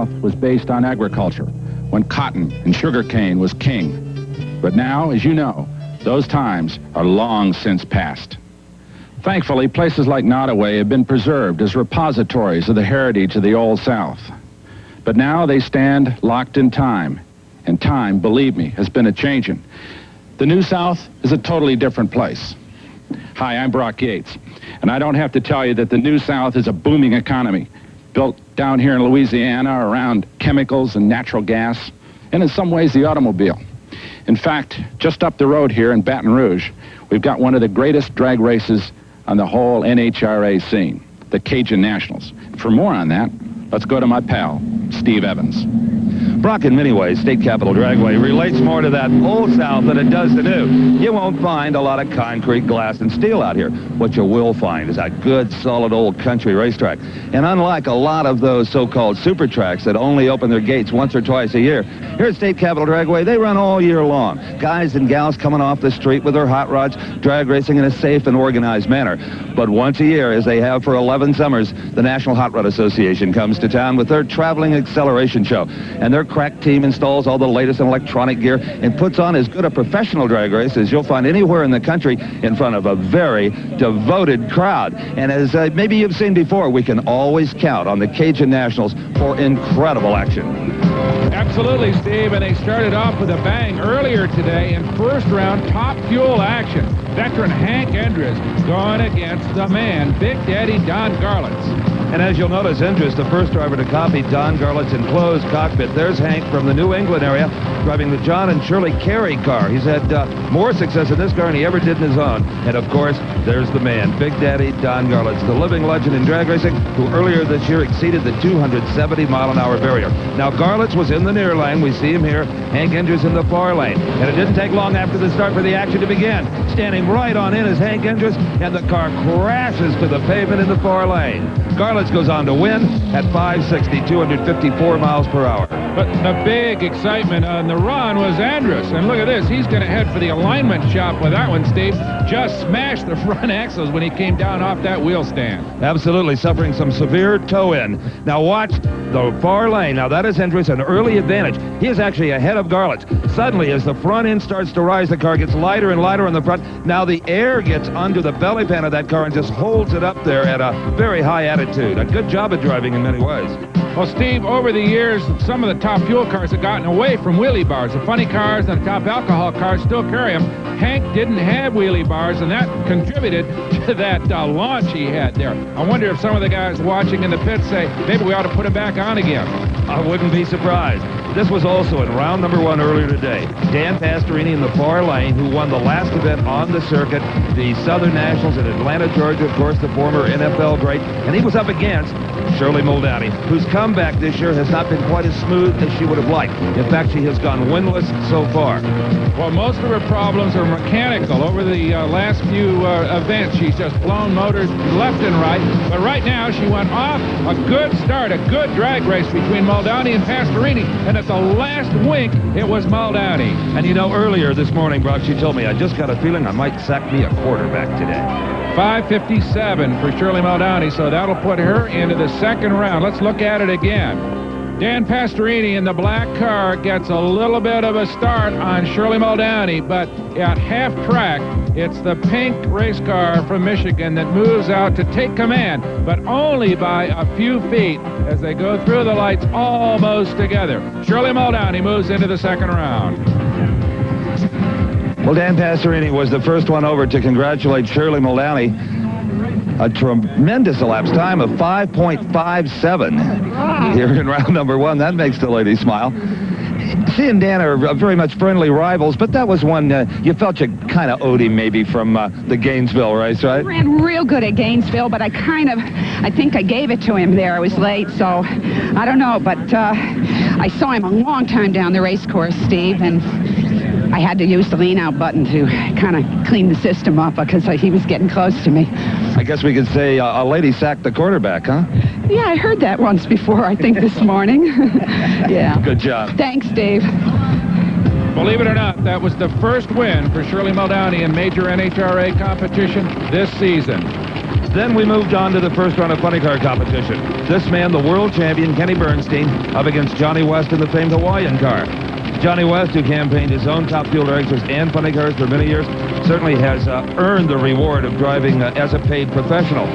South was based on agriculture, when cotton and sugarcane was king. But now, as you know, those times are long since past. Thankfully, places like Nottoway have been preserved as repositories of the heritage of the Old South. But now they stand locked in time, and time, believe me, has been a-changin'. The New South is a totally different place. Hi, I'm Brock Yates, and I don't have to tell you that the New South is a booming economy, built down here in Louisiana around chemicals and natural gas, and in some ways the automobile. In fact, just up the road here in Baton Rouge, we've got one of the greatest drag races on the whole NHRA scene, the Cajun Nationals. For more on that, let's go to my pal, Steve Evans. Brock, in many ways, State Capitol Dragway relates more to that Old South than it does to new. You won't find a lot of concrete, glass, and steel out here. What you will find is a good, solid old country racetrack. And unlike a lot of those so-called super tracks that only open their gates once or twice a year, here at State Capitol Dragway, they run all year long. Guys and gals coming off the street with their hot rods, drag racing in a safe and organized manner. But once a year, as they have for 11 summers, the National Hot Rod Association comes to town with their traveling acceleration show. And their crack team installs all the latest in electronic gear and puts on as good a professional drag race as you'll find anywhere in the country in front of a very devoted crowd. And as maybe you've seen before, we can always count on the Cajun Nationals for incredible action. Absolutely, Steve, and they started off with a bang earlier today in first round top fuel action. Veteran Hank Endres going against the man, Big Daddy Don Garlitz. And as you'll notice, Endres, the first driver to copy Don Garlitz's enclosed cockpit. There's Hank from the New England area driving the John and Shirley Carey car. He's had more success in this car than he ever did in his own. And of course, there's the man, Big Daddy Don Garlitz, the living legend in drag racing, who earlier this year exceeded the 270-mile-an-hour barrier. Now, Garlitz was in the near lane. We see him here. Hank Endres in the far lane. And it didn't take long after the start for the action to begin. Standing right on in is Hank Endres, and the car crashes to the pavement in the far lane. Garlitz goes on to win at 560, 254 miles per hour. But the big excitement on the run was Endres. And look at this. He's going to head for the alignment shop with that one, Steve. Just smashed the front axles when he came down off that wheel stand. Absolutely, suffering some severe toe-in. Now watch the far lane. Now that is Endres, an early advantage. He is actually ahead of Garlitz. Suddenly, as the front end starts to rise, the car gets lighter and lighter on the front. Now the air gets under the belly pan of that car and just holds it up there at a very high attitude. A good job of driving in many ways. Well, Steve, over the years, some of the top fuel cars have gotten away from wheelie bars. The funny cars and the top alcohol cars still carry them. Hank didn't have wheelie bars, and that contributed to that launch he had there. I wonder if some of the guys watching in the pits say, maybe we ought to put him back on again. I wouldn't be surprised. This was also in round number 1 earlier today. Dan Pastorini in the far lane, who won the last event on the circuit, the Southern Nationals in Atlanta, Georgia, of course, the former NFL great. And he was up against Shirley Muldowney, whose comeback this year has not been quite as smooth as she would have liked. In fact, she has gone winless so far. Well, most of her problems are mechanical. Over the last few events, she's just blown motors left and right. But right now, she went off a good start, a good drag race between Muldowney and Pastorini. And at the last wink, it was Muldowney. And you know, earlier this morning, Brock, she told me, I just got a feeling I might sack me a quarterback today. 5:57 for Shirley Muldowney, so that'll put her into the second round. Let's look at it again. Dan Pastorini in the black car gets a little bit of a start on Shirley Muldowney, but at half track, it's the pink race car from Michigan that moves out to take command, but only by a few feet as they go through the lights almost together. Shirley Muldowney moves into the second round. Well, Dan Pastorini was the first one over to congratulate Shirley Muldowney. A tremendous elapsed time of 5.57 here in round number 1. That makes the lady smile. She and Dan are very much friendly rivals, but that was one you felt you kind of owed him maybe from the Gainesville race, right? I ran real good at Gainesville, but I think I gave it to him there. I was late, so I don't know, but I saw him a long time down the race course, Steve, and I had to use the lean-out button to kind of clean the system up because he was getting close to me. I guess we could say a lady sacked the quarterback, huh? Yeah, I heard that once before, I think, this morning. Yeah. Good job. Thanks, Dave. Believe it or not, that was the first win for Shirley Muldowney in major NHRA competition this season. Then we moved on to the first round of funny car competition. This man, the world champion, Kenny Bernstein, up against Johnny West in the famed Hawaiian car. Johnny West, who campaigned his own Top Fuel racers and funny cars for many years, certainly has earned the reward of driving as a paid professional.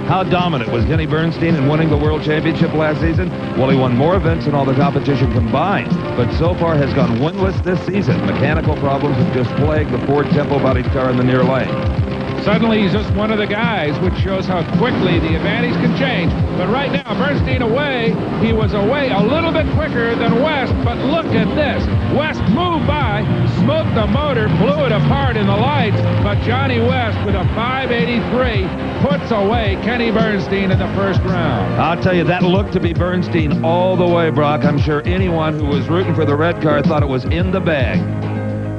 How dominant was Kenny Bernstein in winning the World Championship last season? Well, he won more events than all the competition combined, but so far has gone winless this season. Mechanical problems have just plagued the Ford tempo-bodied car in the near lane. Suddenly, he's just one of the guys, which shows how quickly the advantage can change. But right now, Bernstein away. He was away a little bit quicker than West, but look at this. West moved by, smoked the motor, blew it apart in the lights, but Johnny West with a 583 puts away Kenny Bernstein in the first round. I'll tell you, that looked to be Bernstein all the way, Brock. I'm sure anyone who was rooting for the red car thought it was in the bag.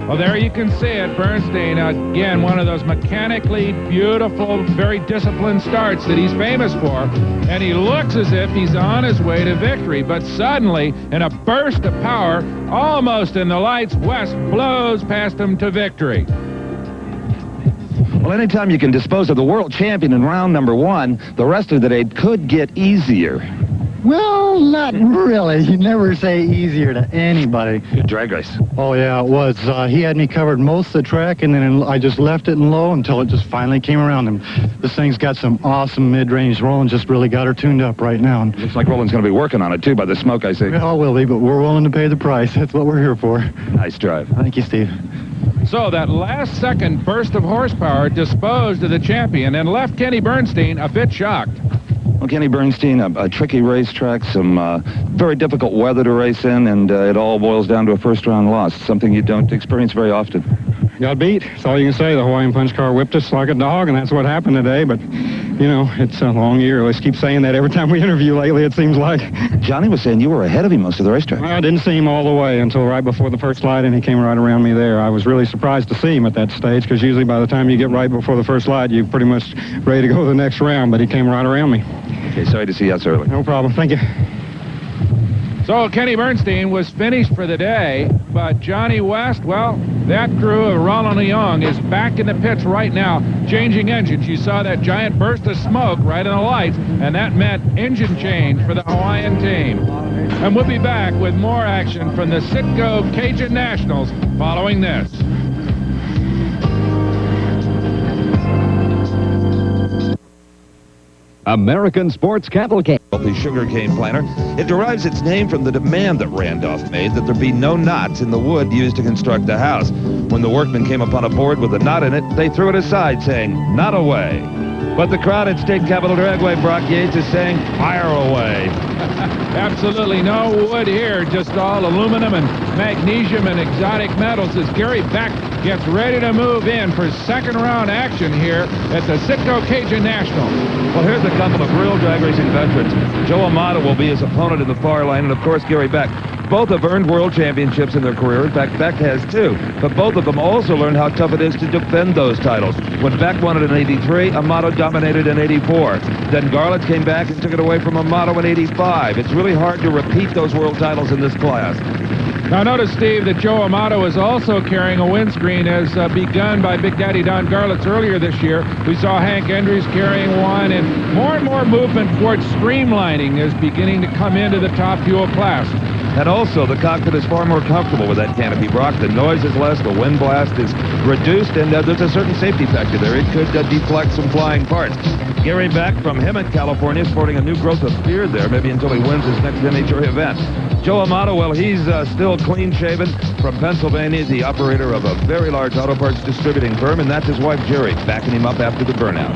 Well, there you can see it. Bernstein, again, one of those mechanically beautiful, very disciplined starts that he's famous for. And he looks as if he's on his way to victory. But suddenly, in a burst of power, almost in the lights, West blows past him to victory. Well, anytime you can dispose of the world champion in round number one, the rest of the day could get easier. Well, not really. You never say easier to anybody. Good drag race. Oh, yeah, it was. He had me covered most of the track, and then I just left it in low until it just finally came around him. This thing's got some awesome mid-range. Roland just really got her tuned up right now. Looks like Roland's going to be working on it, too, by the smoke I see. Well, will be, but we're willing to pay the price. That's what we're here for. Nice drive. Thank you, Steve. So that last second burst of horsepower disposed of the champion and left Kenny Bernstein a bit shocked. Well, Kenny Bernstein, a tricky racetrack, some very difficult weather to race in, and it all boils down to a first-round loss, something you don't experience very often. Got beat. That's all you can say. The Hawaiian Punch car whipped us like a dog, and that's what happened today. But, you know, it's a long year. Let's keep saying that every time we interview lately, it seems like. Johnny was saying you were ahead of him most of the racetrack. Well, I didn't see him all the way until right before the first light, and he came right around me there. I was really surprised to see him at that stage, because usually by the time you get right before the first light, you're pretty much ready to go to the next round, but he came right around me. Okay, sorry to see us early. No problem. Thank you. So Kenny Bernstein was finished for the day, but Johnny West, well, that crew of Roland Young is back in the pits right now, changing engines. You saw that giant burst of smoke right in the lights, and that meant engine change for the Hawaiian team. And we'll be back with more action from the Citgo Cajun Nationals following this. American Sports Cavalcade. The sugarcane planter. It derives its name from the demand that Randolph made that there be no knots in the wood used to construct the house. When the workmen came upon a board with a knot in it, they threw it aside, saying, "Knot away." But the crowd at State Capitol Dragway, Brock Yates, is saying, "Fire away." Absolutely no wood here, just all aluminum and magnesium and exotic metals as Gary Beck gets ready to move in for second round action here at the Citgo Cajun National. Well, here's a couple of real drag racing veterans. Joe Amato will be his opponent in the far lane, and of course Gary Beck. Both have earned world championships in their career. In fact, Beck has too. But both of them also learned how tough it is to defend those titles. When Beck won it in '83, Amato dominated in '84. Then Garlett came back and took it away from Amato in '85. It's really hard to repeat those world titles in this class. Now notice, Steve, that Joe Amato is also carrying a windscreen as begun by Big Daddy Don Garlitz earlier this year. We saw Hank Endries carrying one, and more movement towards streamlining is beginning to come into the Top Fuel class. And also, the cockpit is far more comfortable with that canopy, Brock. The noise is less, the wind blast is reduced, and there's a certain safety factor there. It could deflect some flying parts. Gary Beck from Hemet, California, sporting a new growth of beard there, maybe until he wins his next NHRA event. Joe Amato, well, he's still clean-shaven from Pennsylvania, the operator of a very large auto parts distributing firm, and that's his wife, Jerry, backing him up after the burnout.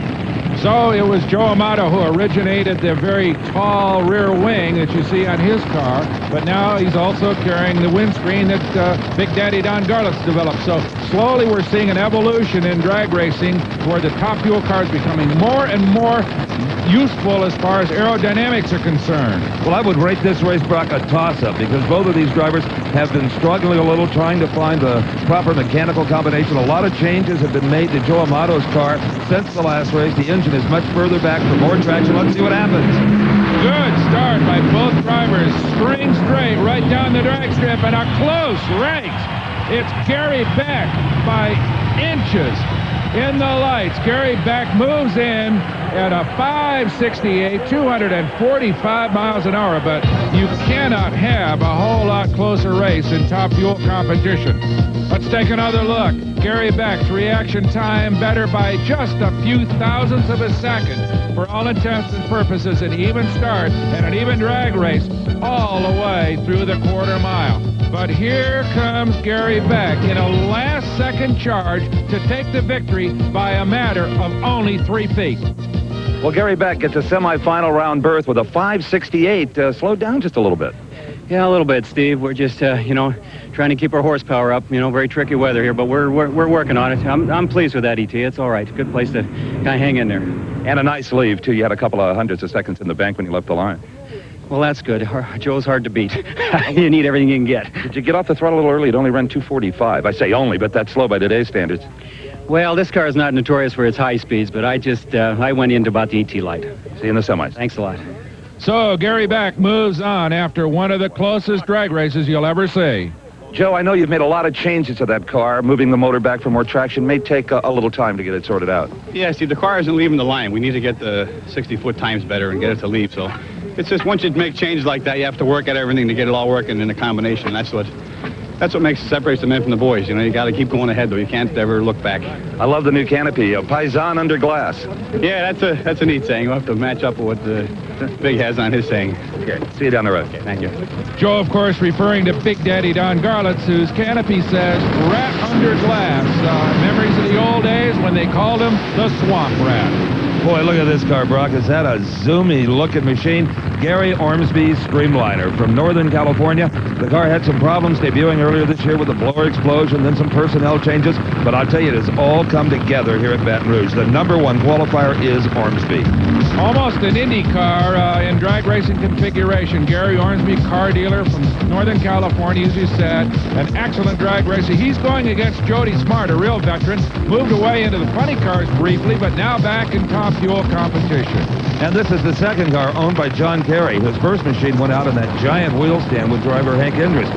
So it was Joe Amato who originated the very tall rear wing that you see on his car, but now he's also carrying the windscreen that Big Daddy Don Garlitz developed. So slowly we're seeing an evolution in drag racing where the Top Fuel cars becoming more and more useful as far as aerodynamics are concerned. Well, I would rate this race, Brock, a toss-up because both of these drivers have been struggling a little trying to find the proper mechanical combination. A lot of changes have been made to Joe Amato's car since the last race. The engine is much further back for more traction. Let's see what happens. Good start by both drivers. String straight right down the drag strip and a close race. It's Gary Beck by inches in the lights. Gary Beck moves in at a 568, 245 miles an hour, but you cannot have a whole lot closer race in Top Fuel competition. Let's take another look. Gary Beck's reaction time better by just a few thousandths of a second. For all intents and purposes, an even start and an even drag race all the way through the quarter mile. But here comes Gary Beck in a last-second charge to take the victory by a matter of only 3 feet. Well, Gary Beck gets a semifinal round berth with a 568. Slowed down just a little bit. Yeah, a little bit, Steve. We're just, trying to keep our horsepower up. Very tricky weather here, but we're working on it. I'm pleased with that, ET. It's all right. Good place to kind of hang in there. And a nice leave, too. You had a couple of hundreds of seconds in the bank when you left the line. Well, that's good. Joe's hard to beat. You need everything you can get. Did you get off the throttle a little early? It only ran 245. I say only, but that's slow by today's standards. Well, this car is not notorious for its high speeds, but I went into about the ET light. See you in the semis. Thanks a lot. So Gary Beck moves on after one of the closest drag races you'll ever see. Joe, I know you've made a lot of changes to that car. Moving the motor back for more traction may take a little time to get it sorted out. Yeah, see, the car isn't leaving the line. We need to get the 60-foot times better and get it to leave. So it's just once you make changes like that, you have to work at everything to get it all working in a combination. That's what separates the men from the boys. You got to keep going ahead, though. You can't ever look back. I love the new canopy, Paisan under glass. Yeah, that's a neat saying. We'll have to match up with what the Big has on his saying. Okay, see you down the road. Okay, thank you. Joe, of course, referring to Big Daddy Don Garlitz, whose canopy says rat under glass. Memories of the old days when they called him the Swamp Rat. Boy, look at this car, Brock. Is that a zoomy-looking machine? Gary Ormsby's Streamliner from Northern California. The car had some problems debuting earlier this year with a blower explosion, then some personnel changes. But I'll tell you, it has all come together here at Baton Rouge. The #1 qualifier is Ormsby. Almost an Indy car in drag racing configuration. Gary Ormsby, car dealer from Northern California, as you said. An excellent drag racer. He's going against Jody Smart, a real veteran. Moved away into the funny cars briefly, but now back in Top Fuel competition. And this is the second car owned by John Kerry. His first machine went out in that giant wheel stand with driver Hank Indris.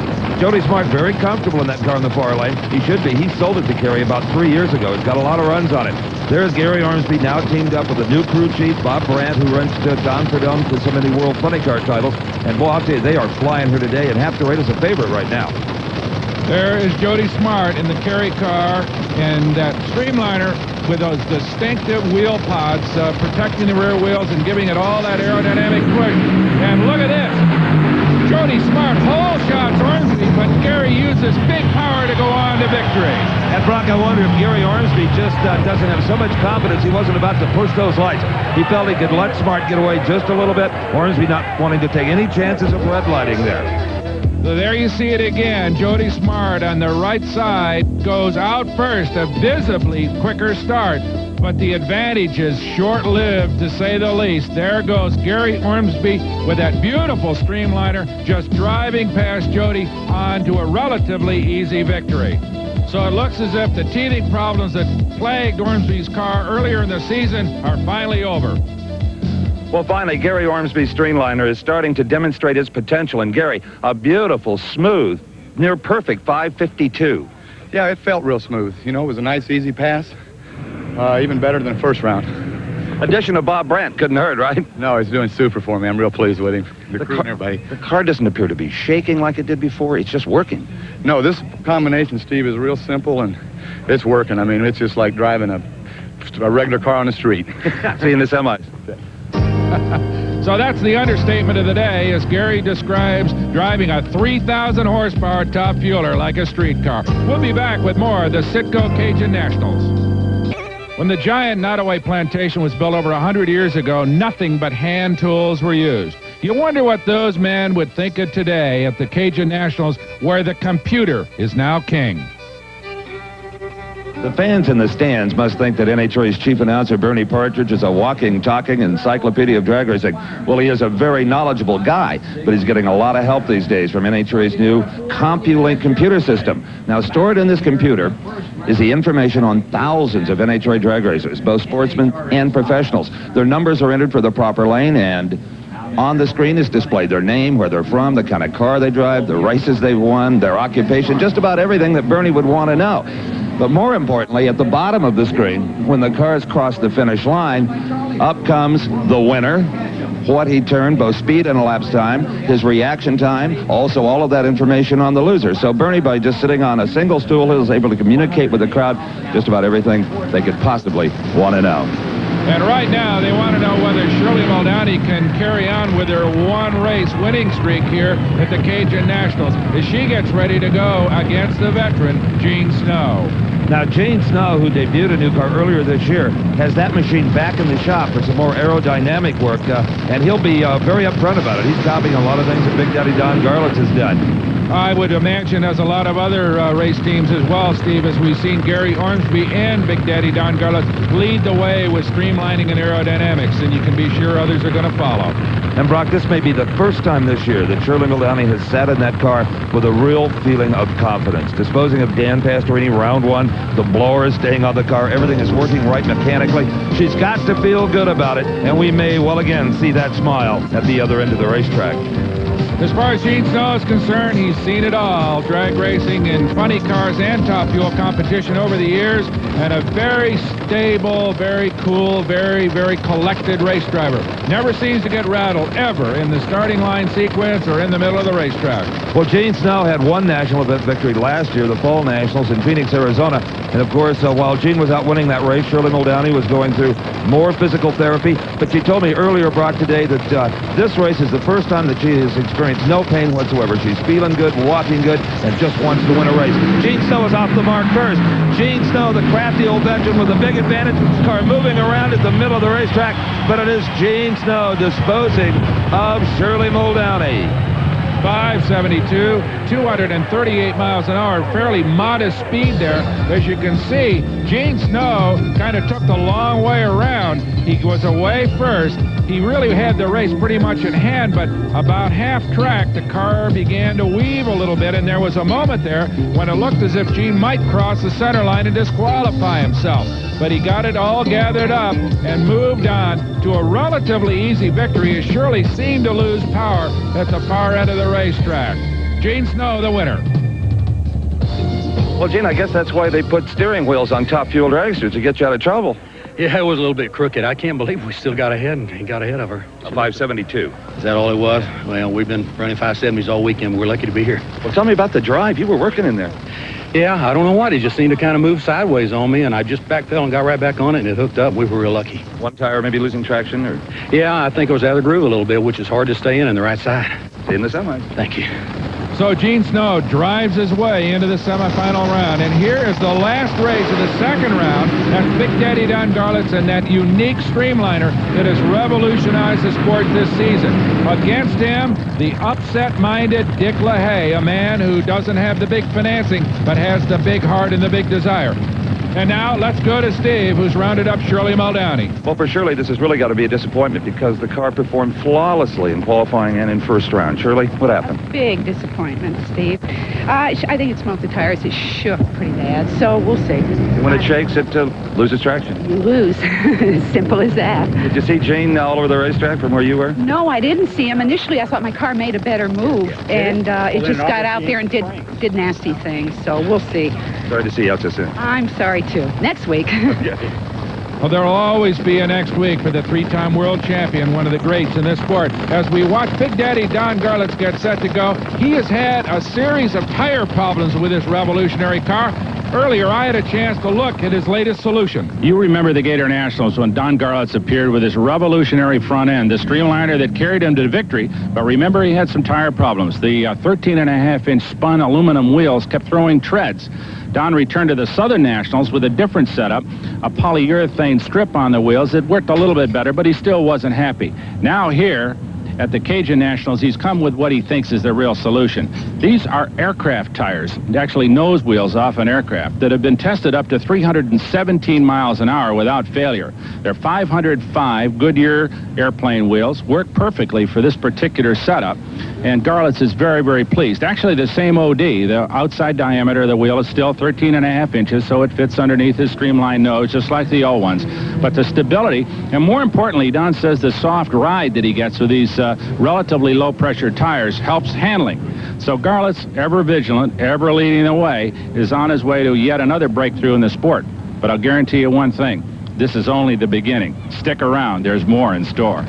Jody Smart very comfortable in that car in the far lane. He should be. He sold it to Kerry about 3 years ago. It's got a lot of runs on it. There's Gary Ormsby now teamed up with a new crew chief, Bob Brandt, who runs to Don Prudhomme to so many World Funny Car titles. And boy, I'll tell you, they are flying here today and have to rate as a favorite right now. There is Jody Smart in the Kerry car and that Streamliner with those distinctive wheel pods protecting the rear wheels and giving it all that aerodynamic push. And look at this. Jody Smart whole shots Ormsby, but Gary uses big power to go on to victory. And Brock, I wonder if Gary Ormsby just doesn't have so much confidence he wasn't about to push those lights. He felt he could let Smart get away just a little bit. Ormsby not wanting to take any chances of red lighting there. So there you see it again. Jody Smart on the right side goes out first, a visibly quicker start. But the advantage is short-lived, to say the least. There goes Gary Ormsby with that beautiful Streamliner, just driving past Jody onto a relatively easy victory. So it looks as if the teething problems that plagued Ormsby's car earlier in the season are finally over. Well, finally, Gary Ormsby's Streamliner is starting to demonstrate its potential. And Gary, a beautiful, smooth, near perfect 552. Yeah, it felt real smooth. It was a nice, easy pass. Even better than the first round. Addition of Bob Brandt couldn't hurt, right? No, he's doing super for me. I'm real pleased with him. The crew and everybody. The car doesn't appear to be shaking like it did before. It's just working. No, this combination, Steve, is real simple, and it's working. I mean, it's just like driving a regular car on the street. See you in the semis. So that's the understatement of the day, as Gary describes driving a 3,000 horsepower top fueler like a street car. We'll be back with more of the Citgo Cajun Nationals. When the giant Nottoway plantation was built over 100 years ago, nothing but hand tools were used. You wonder what those men would think of today at the Cajun Nationals, where the computer is now king. The fans in the stands must think that NHRA's chief announcer, Bernie Partridge, is a walking, talking encyclopedia of drag racing. Well, he is a very knowledgeable guy, but he's getting a lot of help these days from NHRA's new CompuLink computer system. Now, stored in this computer is the information on thousands of NHRA drag racers, both sportsmen and professionals. Their numbers are entered for the proper lane, and on the screen is displayed their name, where they're from, the kind of car they drive, the races they've won, their occupation, just about everything that Bernie would want to know. But more importantly, at the bottom of the screen, when the cars cross the finish line, up comes the winner, what he turned, both speed and elapsed time, his reaction time, also all of that information on the loser. So Bernie, by just sitting on a single stool, he was able to communicate with the crowd just about everything they could possibly want to know. And right now, they want to know whether Shirley Muldowney can carry on with her one-race winning streak here at the Cajun Nationals as she gets ready to go against the veteran, Gene Snow. Now, Gene Snow, who debuted a new car earlier this year, has that machine back in the shop for some more aerodynamic work, and he'll be very upfront about it. He's copying a lot of things that Big Daddy Don Garlits has done. I would imagine, as a lot of other race teams as well, Steve, as we've seen Gary Ormsby and Big Daddy Don Garlits lead the way with streamlining and aerodynamics, and you can be sure others are going to follow. And Brock, this may be the first time this year that Shirley Muldowney has sat in that car with a real feeling of confidence. Disposing of Dan Pastorini round one, the blower is staying on the car, everything is working right mechanically. She's got to feel good about it, and we may well again see that smile at the other end of the racetrack. As far as Gene Snow is concerned, he's seen it all. Drag racing in funny cars and top fuel competition over the years, and a very stable, very cool, very, very collected race driver. Never seems to get rattled, ever, in the starting line sequence or in the middle of the racetrack. Well, Gene Snow had one national event victory last year, the Fall Nationals in Phoenix, Arizona. And, of course, while Gene was out winning that race, Shirley Muldowney was going through more physical therapy. But she told me earlier, Brock, today that this race is the first time that she has experienced no pain whatsoever. She's feeling good, walking good, and just wants to win a race. Gene Snow is off the mark first. Gene Snow, the crafty old veteran with a big advantage. His car moving around at the middle of the racetrack, but it is Gene Snow disposing of Shirley Muldowney. 572, 238 miles an hour, fairly modest speed there. As you can see, Gene Snow kind of took the long way around. He was away first. He really had the race pretty much in hand, but about half track, the car began to weave a little bit, and there was a moment there when it looked as if Gene might cross the center line and disqualify himself. But he got it all gathered up and moved on to a relatively easy victory as Shirley seemed to lose power at the far end of the racetrack. Gene Snow, the winner. Well, Gene, I guess that's why they put steering wheels on top fuel dragsters, to get you out of trouble. Yeah, it was a little bit crooked. I can't believe we still got ahead, and he got ahead of her. A 572. Is that all it was? Well, we've been running 570s all weekend. We're lucky to be here. Well, tell me about the drive. You were working in there. Yeah, I don't know what. He just seemed to kind of move sideways on me, and I just backpedaled and got right back on it, and it hooked up. We were real lucky. One tire maybe losing traction? Or? Yeah, I think it was out of the groove a little bit, which is hard to stay in the right side. Stay in the semi. Thank you. So Gene Snow drives his way into the semifinal round. And here is the last race of the second round. That's Big Daddy Don Garlits and that unique streamliner that has revolutionized the sport this season. Against him, the upset-minded Dick LaHaye, a man who doesn't have the big financing, but has the big heart and the big desire. And now, let's go to Steve, who's rounded up Shirley Muldowney. Well, for Shirley, this has really got to be a disappointment because the car performed flawlessly in qualifying and in first round. Shirley, what happened? Big disappointment, Steve. I think it smoked the tires. It shook pretty bad, so we'll see. When it shakes, it loses traction. You lose. Simple as that. Did you see Gene all over the racetrack from where you were? No, I didn't see him. Initially, I thought my car made a better move, and it just got out there and did nasty things, so we'll see. Sorry to see you out so soon. I'm sorry, too. Next week. Well, there will always be a next week for the three-time world champion, one of the greats in this sport. As we watch Big Daddy Don Garlits get set to go, he has had a series of tire problems with his revolutionary car. Earlier, I had a chance to look at his latest solution. You remember the Gator Nationals when Don Garlits appeared with his revolutionary front end, the streamliner that carried him to victory. But remember, he had some tire problems. The 13.5-inch spun aluminum wheels kept throwing treads. Don returned to the Southern Nationals with a different setup, a polyurethane strip on the wheels. It worked a little bit better, but he still wasn't happy. Now here at the Cajun Nationals, he's come with what he thinks is the real solution. These are aircraft tires, actually nose wheels off an aircraft, that have been tested up to 317 miles an hour without failure. They're 505 Goodyear airplane wheels, work perfectly for this particular setup, and Garlits is very, very pleased. Actually, the same OD, the outside diameter of the wheel is still 13.5 inches, so it fits underneath his streamlined nose, just like the old ones. But the stability, and more importantly, Don says the soft ride that he gets with these relatively low-pressure tires helps handling. So Garlett's, ever vigilant, ever leading the way, is on his way to yet another breakthrough in the sport. But I'll guarantee you one thing. This is only the beginning. Stick around. There's more in store.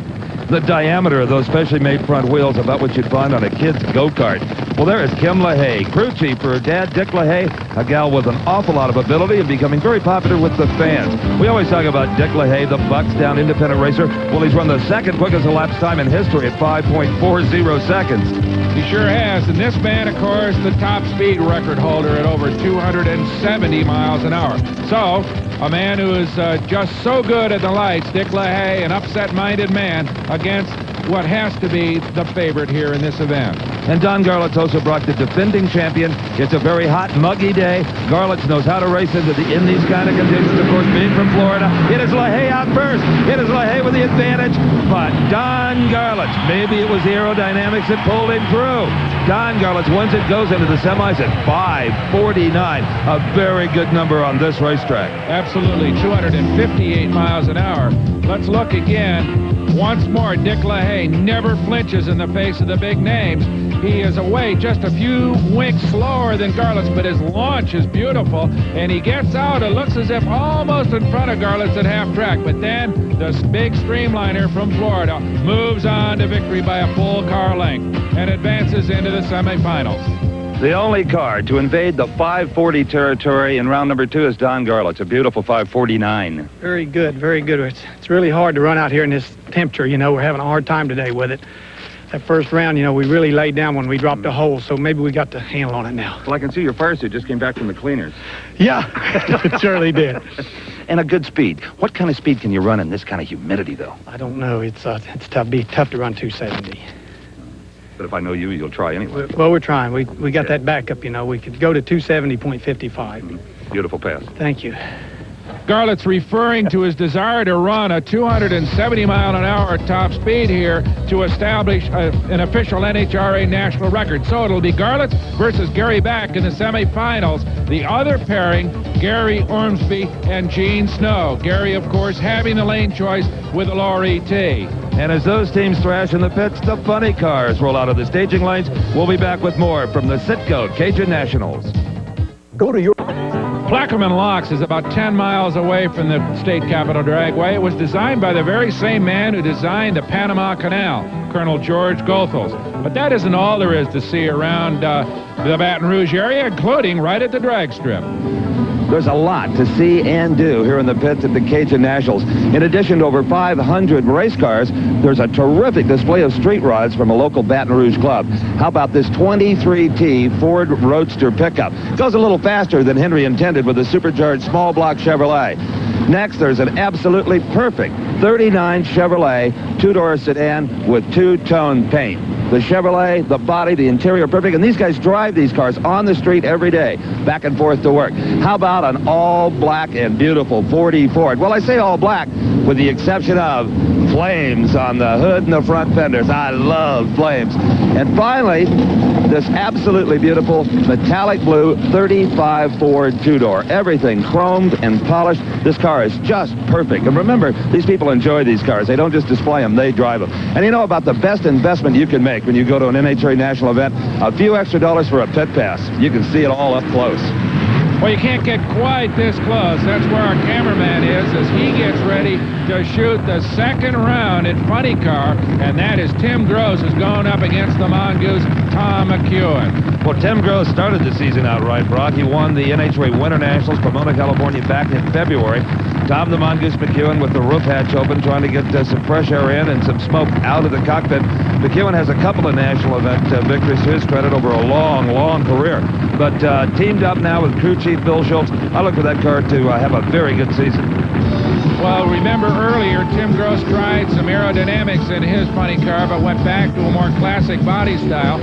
The diameter of those specially made front wheels, about what you'd find on a kid's go-kart. Well, there is Kim LaHaye, crew chief for her dad, Dick LaHaye, a gal with an awful lot of ability and becoming very popular with the fans. We always talk about Dick LaHaye, the Buckstown independent racer. Well, he's run the second quickest elapsed time in history at 5.40 seconds. He sure has. And this man, of course, the top speed record holder at over 270 miles an hour. So, a man who is just so good at the lights, Dick LaHaye, an upset-minded man, against what has to be the favorite here in this event. And Don Garlits also brought the defending champion. It's a very hot, muggy day. Garlits knows how to race in these kind of conditions. Of course, being from Florida, it is LaHaye out first. It is LaHaye with the advantage. But Don Garlits, maybe it was the aerodynamics that pulled him through. Don Garlits, once it goes into the semis at 5:49, a very good number on this racetrack. Absolutely, 258 miles an hour. Let's look again. Once more, Dick LaHaye never flinches in the face of the big names. He is away just a few winks slower than Garlits, but his launch is beautiful, and he gets out. It looks as if almost in front of Garlits at half track, but then the big streamliner from Florida moves on to victory by a full car length and advances into the semifinals. The only car to invade the 540 territory in round number 2 is Don Garlits, a beautiful 549. Very good, very good. It's really hard to run out here in this temperature. You know, we're having a hard time today with it. That first round, you know, we really laid down when we dropped the hole, so maybe we got the handle on it now. Well, I can see your fire suit just came back from the cleaners. Yeah, it surely did. And a good speed. What kind of speed can you run in this kind of humidity, though? I don't know. It's tough. Be tough to run 270. But if I know you, you'll try anyway. Well, we're trying. We got that backup, you know. We could go to 270.55. Beautiful pass. Thank you. Garlits referring to his desire to run a 270-mile-an-hour top speed here to establish an official NHRA national record. So it'll be Garlits versus Gary Back in the semifinals. The other pairing, Gary Ormsby and Gene Snow. Gary, of course, having the lane choice with the lower ET. And as those teams thrash in the pits, the funny cars roll out of the staging lanes. We'll be back with more from the Citgo Cajun Nationals. Go to your... Plaquemine Locks is about 10 miles away from the state capitol dragway. It was designed by the very same man who designed the Panama Canal, Colonel George Goethals. But that isn't all there is to see around the Baton Rouge area, including right at the drag strip. There's a lot to see and do here in the pits at the Cajun Nationals. In addition to over 500 race cars, there's a terrific display of street rods from a local Baton Rouge club. How about this 23T Ford Roadster pickup? Goes a little faster than Henry intended with a supercharged small block Chevrolet. Next, there's an absolutely perfect 39 Chevrolet two-door sedan with two-tone paint. The Chevrolet, the body, the interior, perfect. And these guys drive these cars on the street every day, back and forth to work. How about an all-black and beautiful 40 Ford? Well, I say all black with the exception of flames on the hood and the front fenders. I love flames. And finally, this absolutely beautiful metallic blue 35 Ford two-door. Everything chromed and polished. This car is just perfect. And remember, these people enjoy these cars. They don't just display them, they drive them. And you know about the best investment you can make when you go to an NHRA national event? A few extra dollars for a pit pass. You can see it all up close. Well, you can't get quite this close. That's where our cameraman is as he gets ready to shoot the second round in Funny Car, and that is Tim Gross, who's going up against the Mongoose, Tom McEwen. Well, Tim Gross started the season out right, Brock. He won the NHRA Winter Nationals, Pomona, California, back in February. Tom the Mongoose McEwen with the roof hatch open, trying to get some fresh air in and some smoke out of the cockpit. McEwen has a couple of national event victories to his credit over a long, long career. But teamed up now with crew chief Bill Schultz. I look for that car to have a very good season. Well, remember earlier, Tim Gross tried some aerodynamics in his Funny Car, but went back to a more classic body style.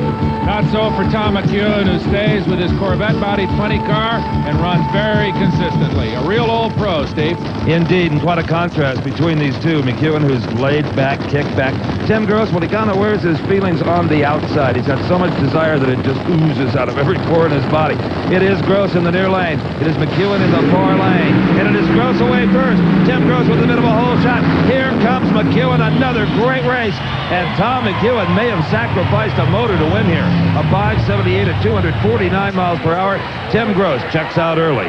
Not so for Tom McEwen, who stays with his Corvette-bodied Funny Car and runs very consistently. A real old pro, Steve. Indeed, and quite a contrast between these two. McEwen, who's laid back, kicked back. Tim Gross, well, he kind of wears his feelings on the outside. He's got so much desire that it just oozes out of every pore in his body. It is Gross in the near lane. It is McEwen in the far lane. And it is Gross away first. Tim Gross with a bit of a hole shot. Here comes McEwen, another great race. And Tom McEwen may have sacrificed a motor to win here. A 578 at 249 miles per hour. Tim Gross checks out early.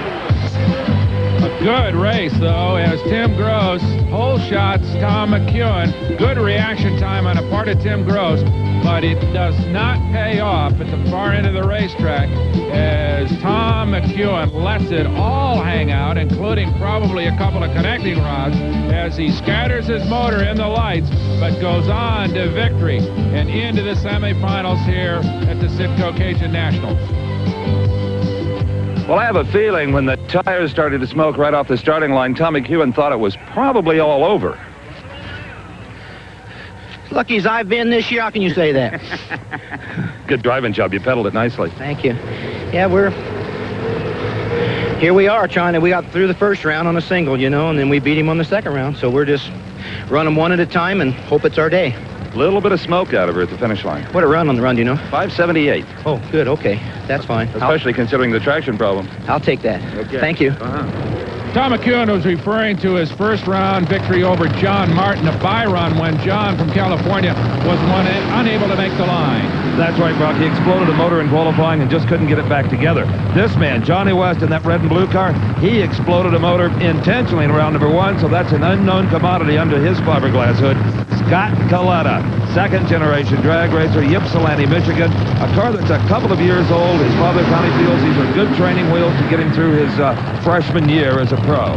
A good race, though, as Tim Gross, hole shots Tom McEwen. Good reaction time on the part of Tim Gross, but it does not pay off at the far end of the racetrack as Tom McEwen lets it all hang out, including probably a couple of connecting rods, as he scatters his motor in the lights, but goes on to victory and into the semifinals here at the Citgo Cajun Nationals. Well, I have a feeling when the tires started to smoke right off the starting line, Tom McEwen thought it was probably all over. Lucky as I've been this year, how can you say that? Good driving job. You pedaled it nicely. Thank you. Yeah, here we are we got through the first round on a single, you know, and then we beat him on the second round. So we're just running one at a time and hope it's our day. A little bit of smoke out of her at the finish line. What a run on the run, do you know? 578. Oh, good. Okay. That's fine. Especially considering the traction problem. I'll take that. Okay. Thank you. Tom McEwen was referring to his first round victory over John Martin, a bye run when John from California was unable to make the line. That's right, Brock. He exploded a motor in qualifying and just couldn't get it back together. This man, Johnny West, in that red and blue car, he exploded a motor intentionally in round number 1, so that's an unknown commodity under his fiberglass hood. Scott Coletta, second-generation drag racer, Ypsilanti, Michigan, a car that's a couple of years old. His father, Connie, feels these are good training wheels to get him through his freshman year as a pro.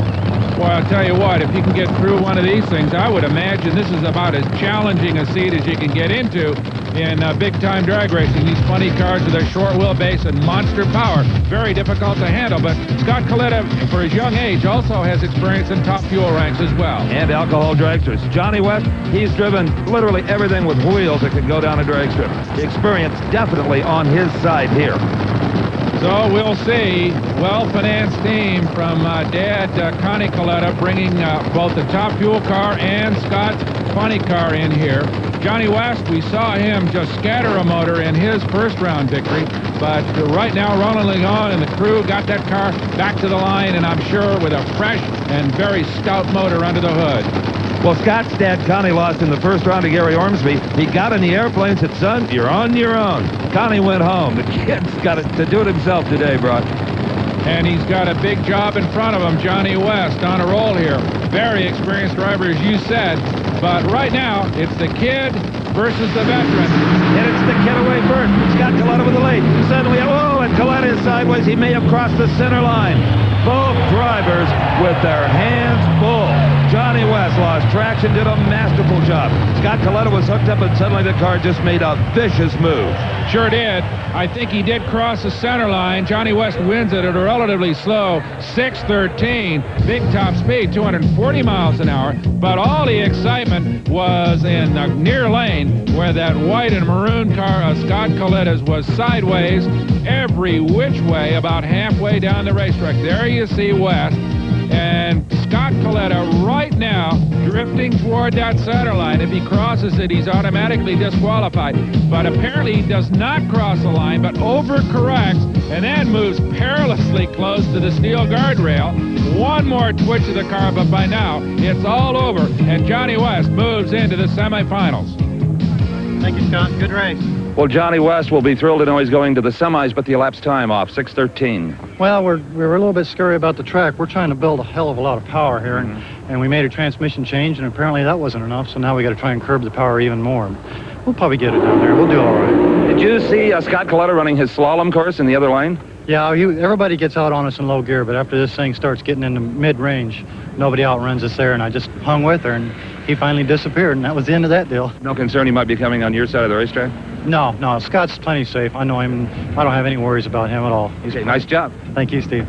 Well, I'll tell you what, if you can get through one of these things, I would imagine this is about as challenging a seat as you can get into in big-time drag racing. These funny cars with their short wheelbase and monster power, very difficult to handle. But Scott Coletta, for his young age, also has experience in top fuel ranks as well. And alcohol dragsters. Johnny West, he's driven literally everything with wheels that could go down a drag strip. The experience definitely on his side here. So we'll see. Well-financed team from Dad Connie Coletta bringing both the top fuel car and Scott's funny car in here. Johnny West, we saw him just scatter a motor in his first round victory, but right now rolling on, and the crew got that car back to the line, and I'm sure with a fresh and very stout motor under the hood. Well, Scott's dad, Connie, lost in the first round to Gary Ormsby. He got in the airplane and said, son, you're on your own. Connie went home. The kid's got to do it himself today, Brock. And he's got a big job in front of him, Johnny West, on a roll here. Very experienced driver, as you said. But right now, it's the kid versus the veteran. And it's the kid away first. Scott Coletta with the lead. Suddenly, oh, and Coletta is sideways. He may have crossed the center line. Both drivers with their hands full. Johnny West lost traction, did a masterful job. Scott Coletta was hooked up, and suddenly the car just made a vicious move. Sure did. I think he did cross the center line. Johnny West wins it at a relatively slow 6:13. Big top speed, 240 miles an hour. But all the excitement was in the near lane where that white and maroon car of Scott Coletta's was sideways every which way about halfway down the racetrack. There you see West. And Scott Coletta right now drifting toward that center line. If he crosses it, he's automatically disqualified. But apparently he does not cross the line, but overcorrects and then moves perilously close to the steel guardrail. One more twitch of the car, but by now it's all over. And Johnny West moves into the semifinals. Thank you, Scott. Good race. Well, Johnny West will be thrilled to know he's going to the semis, but the elapsed time off, 6:13. Well, we're a little bit scary about the track. We're trying to build a hell of a lot of power here, and we made a transmission change, and apparently that wasn't enough, so now we got to try and curb the power even more. We'll probably get it down there. We'll do all right. Did you see Scott Coletta running his slalom course in the other lane? Yeah, everybody gets out on us in low gear, but after this thing starts getting into mid-range, nobody outruns us there, and I just hung with her, and he finally disappeared, and that was the end of that deal. No concern he might be coming on your side of the racetrack? No, Scott's plenty safe. I know him. I don't have any worries about him at all. Okay, nice job. Thank you, Steve.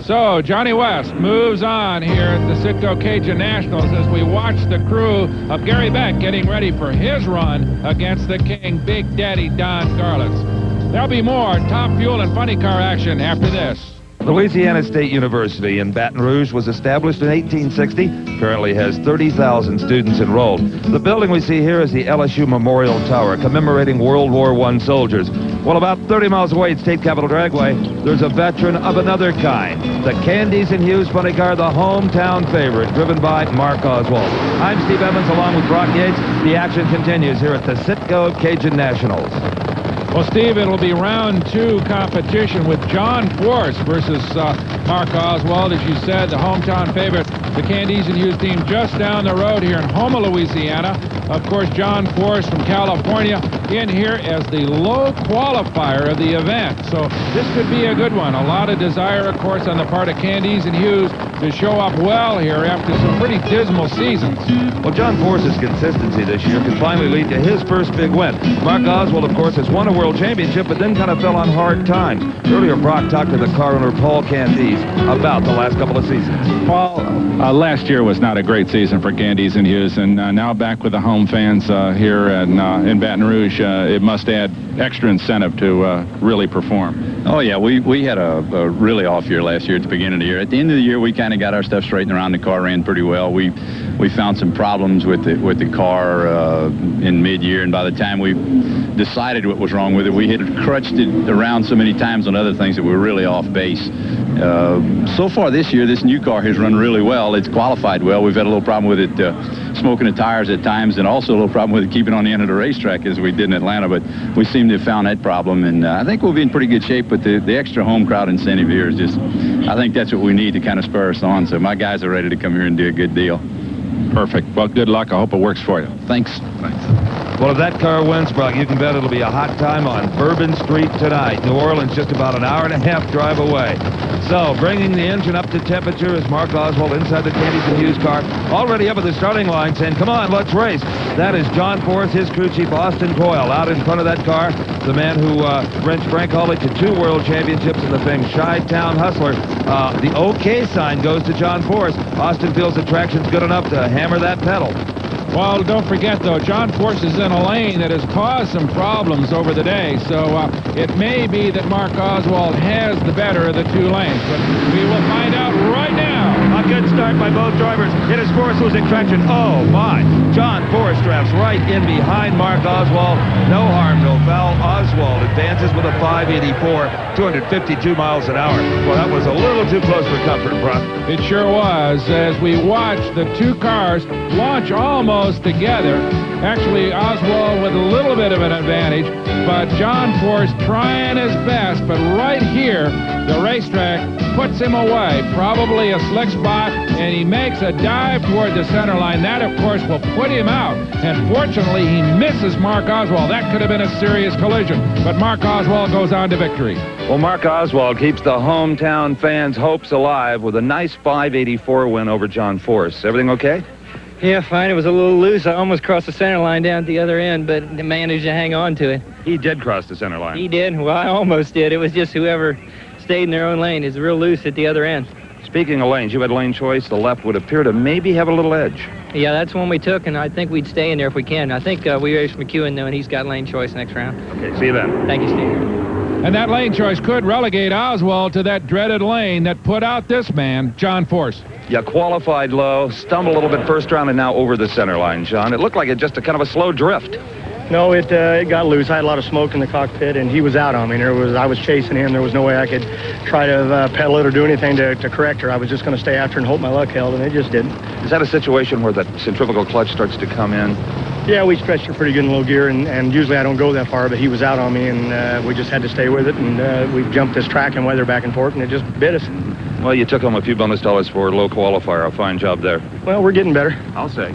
So Johnny West moves on here at the Citgo Cajun Nationals as we watch the crew of Gary Beck getting ready for his run against the King, Big Daddy Don Garlitz. There'll be more top fuel and funny car action after this. Louisiana State University in Baton Rouge was established in 1860, currently has 30,000 students enrolled. The building we see here is the LSU Memorial Tower, commemorating World War I soldiers. Well, about 30 miles away at State Capitol Dragway, there's a veteran of another kind. The Candies and Hughes funny car, the hometown favorite, driven by Mark Oswald. I'm Steve Evans along with Brock Yates. The action continues here at the Citgo Cajun Nationals. Well, Steve, it'll be round 2 competition with John Force versus Mark Oswald. As you said, the hometown favorite, the Candies and Hughes team just down the road here in Houma, Louisiana. Of course, John Force from California in here as the low qualifier of the event. So this could be a good one. A lot of desire, of course, on the part of Candies and Hughes to show up well here after some pretty dismal seasons. Well, John Force's consistency this year could finally lead to his first big win. Mark Oswald, of course, has won a World Championship, but then kind of fell on hard times. Earlier, Brock talked to the car owner, Paul Candies, about the last couple of seasons. Well, last year was not a great season for Candies and Hughes, and now back with the home fans here in Baton Rouge, it must add extra incentive to really perform. Oh, yeah, we had a really off year last year at the beginning of the year. At the end of the year, we kind of got our stuff straightened around. The car ran pretty well. We found some problems with the car in mid-year, and by the time we decided what was wrong with it, we had crutched it around so many times on other things that we were really off base. So far this year, this new car has run really well. It's qualified well. We've had a little problem with it smoking the tires at times, and also a little problem with it keeping on the end of the racetrack as we did in Atlanta, but we seem to have found that problem, and I think we'll be in pretty good shape, but the extra home crowd incentive here is just, I think that's what we need to kind of spur us on, so my guys are ready to come here and do a good deal. Perfect. Well, good luck. I hope it works for you. Thanks. Well, if that car wins, Brock, you can bet it'll be a hot time on Bourbon Street tonight. New Orleans, just about an hour-and-a-half drive away. So, bringing the engine up to temperature is Mark Oswald inside the Candies and Hughes car, already up at the starting line saying, come on, let's race. That is John Force, his crew chief, Austin Coyle, out in front of that car. The man who wrenched Frank Hawley to 2 world championships in the famed Chi-Town Hustler. The OK sign goes to John Force. Austin feels the traction's good enough to hammer that pedal. Well, don't forget, though, John Force is in a lane that has caused some problems over the day, so it may be that Mark Oswald has the better of the 2 lanes, but we will find out right now. A good start by both drivers. It is Force losing traction. Oh, my. John Force drafts right in behind Mark Oswald. No harm, no foul. Oswald advances with a 584, 252 miles an hour. Well, that was a little too close for comfort, Brock. It sure was, as we watched the 2 cars launch almost together. Actually, Oswald with a little bit of an advantage, but John Force trying his best, but right here, the racetrack puts him away. Probably a slick spot, and he makes a dive toward the center line. That, of course, will put him out, and fortunately, he misses Mark Oswald. That could have been a serious collision, but Mark Oswald goes on to victory. Well, Mark Oswald keeps the hometown fans' hopes alive with a nice 584 win over John Force. Everything okay? Yeah, fine. It was a little loose. I almost crossed the center line down at the other end, but managed to hang on to it. He did cross the center line. He did? Well, I almost did. It was just whoever stayed in their own lane. It's real loose at the other end. Speaking of lanes, you had lane choice. The left would appear to maybe have a little edge. Yeah, that's one we took, and I think we'd stay in there if we can. I think we raced McEwen, though, and he's got lane choice next round. Okay, see you then. Thank you, Steve. And that lane choice could relegate Oswald to that dreaded lane that put out this man, John Force. You qualified low, stumbled a little bit first round, and now over the center line, John. It looked like it just a kind of a slow drift. No, it got loose. I had a lot of smoke in the cockpit, and he was out on me. I was chasing him. There was no way I could try to pedal it or do anything to correct her. I was just going to stay after and hope my luck held, and it just didn't. Is that a situation where the centrifugal clutch starts to come in? Yeah, we stretched her pretty good in low gear, and usually I don't go that far, but he was out on me, and we just had to stay with it, and we jumped this track and weather back and forth, and it just bit us. Well, you took home a few bonus dollars for low qualifier. A fine job there. Well, we're getting better. I'll say.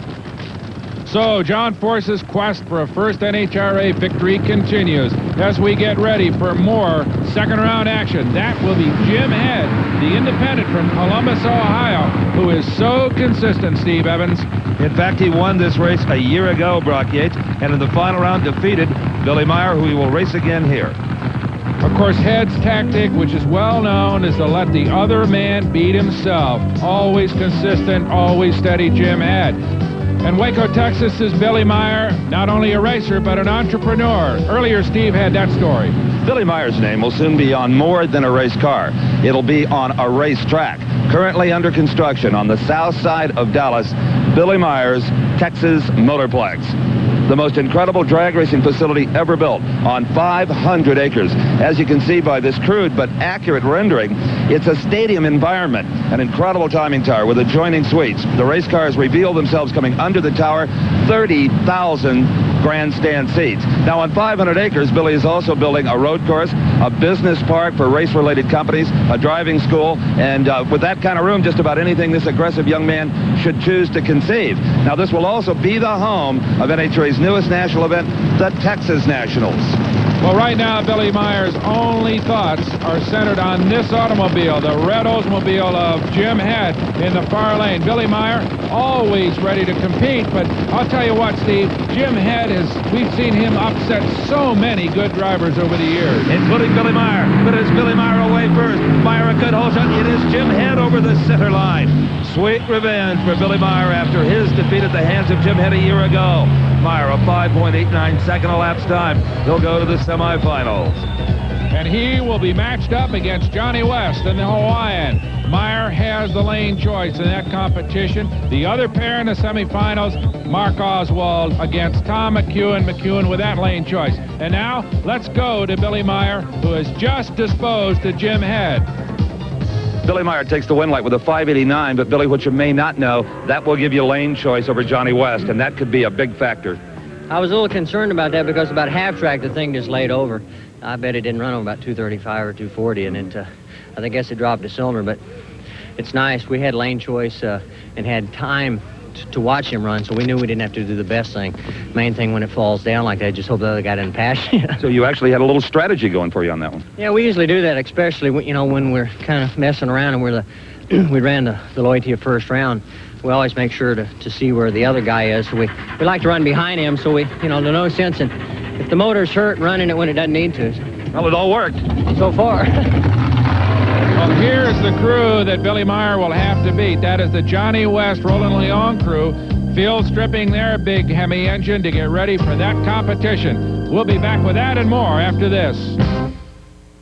So, John Force's quest for a first NHRA victory continues as we get ready for more second-round action. That will be Jim Head, the independent from Columbus, Ohio, who is so consistent, Steve Evans. In fact, he won this race a year ago, Brock Yates, and in the final round defeated Billy Meyer, who he will race again here. Of course, Head's tactic, which is well known, is to let the other man beat himself. Always consistent, always steady Jim Head. And Waco, Texas is Billy Meyer, not only a racer, but an entrepreneur. Earlier, Steve had that story. Billy Meyer's name will soon be on more than a race car. It'll be on a racetrack. Currently under construction on the south side of Dallas, Billy Meyer's Texas Motorplex. the most incredible drag racing facility ever built on 500 acres. As you can see by this crude but accurate rendering, it's a stadium environment, an incredible timing tower with adjoining suites. The race cars reveal themselves coming under the tower, 30,000 grandstand seats. Now, on 500 acres, Billy is also building a road course, a business park for race-related companies, a driving school, and with that kind of room, just about anything this aggressive young man should choose to conceive. Now, this will also be the home of NHRA's newest national event, the Texas Nationals. Well, right now, Billy Meyer's only thoughts are centered on this automobile, the red Oldsmobile of Jim Head in the far lane. Billy Meyer always ready to compete, but I'll tell you what, Steve, Jim Head we've seen him upset so many good drivers over the years. Including Billy Meyer, but it's Billy Meyer away first. Meyer a good hold shot. It is Jim Head over the center line. Sweet revenge for Billy Meyer after his defeat at the hands of Jim Head a year ago. Meyer, a 5.89 second elapsed time. He'll go to the semifinals. And he will be matched up against Johnny West in the Hawaiian. Meyer has the lane choice in that competition. The other pair in the semifinals, Mark Oswald against Tom McEwen. McEwen with that lane choice. And now, let's go to Billy Meyer, who has just disposed to Jim Head. Billy Meyer takes the win light with a 5.89, but Billy, what you may not know, that will give you lane choice over Johnny West, and that could be a big factor. I was a little concerned about that because about half track the thing just laid over. I bet it didn't run on about 235 or 240, and I guess it dropped a cylinder, but it's nice. We had lane choice and had time to watch him run, so we knew we didn't have to do the best thing. Main thing when it falls down like that, just hope the other guy didn't pass you. So you actually had a little strategy going for you on that one. Yeah, we usually do that, especially when we're kind of messing around and we ran the loyalty of first round. We always make sure to see where the other guy is. So we like to run behind him, so there's no sense in if the motor's hurt, running it when it doesn't need to. Well, it all worked so far. Well, here's the crew that Billy Meyer will have to beat. That is the Johnny West Roland Leon crew, field stripping their big Hemi engine to get ready for that competition. We'll be back with that and more after this.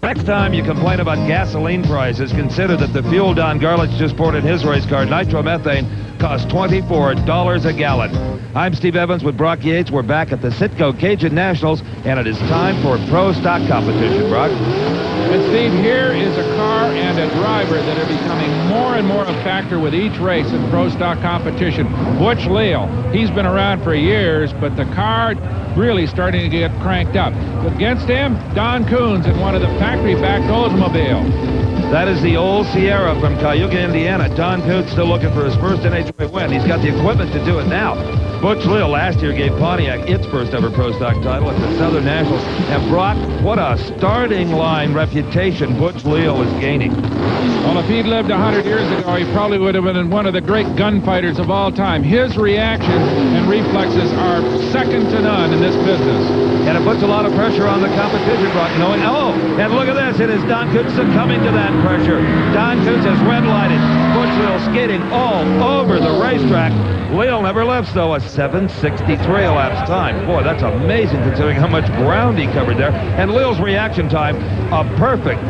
Next time you complain about gasoline prices, consider that the fuel Don Garlits just poured in his race car, nitromethane, costs $24 a gallon. I'm Steve Evans with Brock Yates. We're back at the Citgo Cajun Nationals, and it is time for pro stock competition, Brock. And Steve, here is a car and a driver that are becoming more and more a factor with each race in pro stock competition. Butch Leal, he's been around for years, but the car really starting to get cranked up. Against him, Don Coons in one of the factory-backed Oldsmobile. That is the old Sierra from Cayuga, Indiana. Don Coons still looking for his first NHRA win. He's got the equipment to do it now. Butch Leal last year gave Pontiac its first ever pro stock title at the Southern Nationals. And Brock, what a starting line reputation Butch Leal is gaining. Well, if he'd lived 100 years ago, he probably would have been one of the great gunfighters of all time. His reaction and reflexes are second to none in this business. And it puts a lot of pressure on the competition, Brock, knowing, and look at this, it is Don Coons succumbing to that pressure. Don Coons has red-lighted. Butch Leal skating all over the racetrack. Leal never lifts, though, a 7:63 elapsed time. Boy, that's amazing considering how much ground he covered there. And Leal's reaction time, a perfect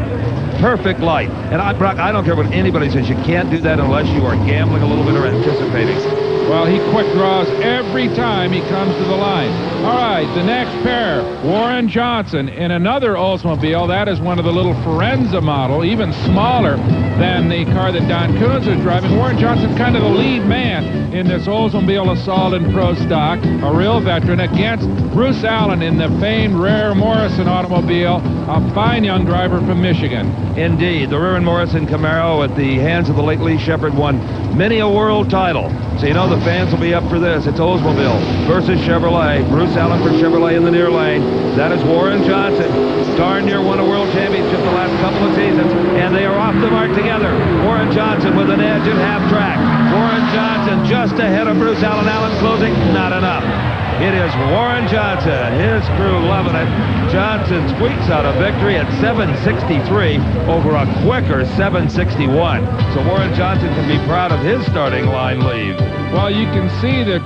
light. And Brock, I don't care what anybody says, you can't do that unless you are gambling a little bit or anticipating. Well, he quick draws every time he comes to the line. All right, the next pair, Warren Johnson in another Oldsmobile. That is one of the little Forenza model, even smaller than the car that Don Coons is driving. Warren Johnson kind of the lead man in this Oldsmobile Assault and Pro Stock, a real veteran, against Bruce Allen in the famed Rare Morrison automobile, a fine young driver from Michigan. Indeed, the Rare Morrison Camaro at the hands of the late Lee Shepard won many a world title. So you know the fans will be up for this. It's Oldsmobile versus Chevrolet. Bruce Allen for Chevrolet in the near lane. That is Warren Johnson. Darn near won a world championship the last couple of seasons, and they are off the mark together. Warren Johnson with an edge at half track. Warren Johnson just ahead of Bruce Allen. Allen closing, not enough. It is Warren Johnson. His crew loving it. Johnson squeaks out a victory at 7:63 over a quicker 7:61. So Warren Johnson can be proud of his starting line lead. Well, you can see the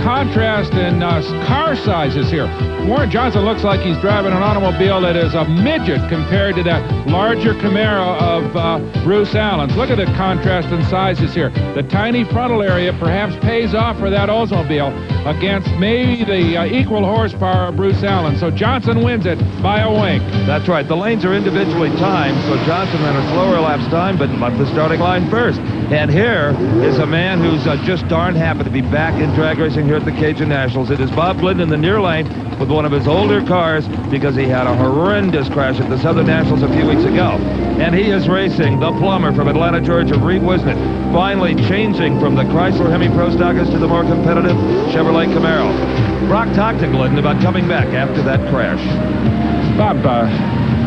contrast in car sizes here. Warren Johnson looks like he's driving an automobile that is a midget compared to that larger Camaro of Bruce Allen's. Look at the contrast in sizes here. The tiny frontal area perhaps pays off for that Oldsmobile against maybe the equal horsepower of Bruce Allen. So Johnson wins it by a wink. That's right. The lanes are individually timed, so Johnson ran a slower elapsed time, but left the starting line first. And here is a man who's just darn happy to be back in drag racing here at the Cajun Nationals. It is Bob Glidden in the near lane with one of his older cars because he had a horrendous crash at the Southern Nationals a few weeks ago. And he is racing the plumber from Atlanta, Georgia, Reed Wisnett, finally changing from the Chrysler Hemi Pro Stockers to the more competitive Chevrolet Camaro. Brock talked to Glidden about coming back after that crash. Bob,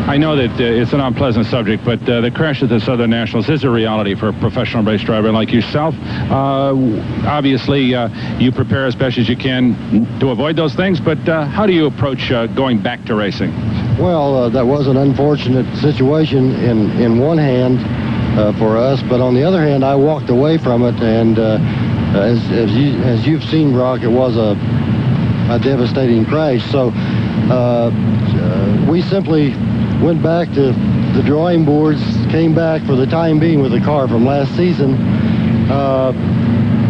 I know that it's an unpleasant subject, but the crash at the Southern Nationals is a reality for a professional race driver like yourself. Obviously, you prepare as best as you can to avoid those things, but how do you approach going back to racing? Well, that was an unfortunate situation in one hand for us, but on the other hand, I walked away from it, and as you've seen, Brock, it was a devastating crash. So we simply went back to the drawing boards, came back for the time being with the car from last season.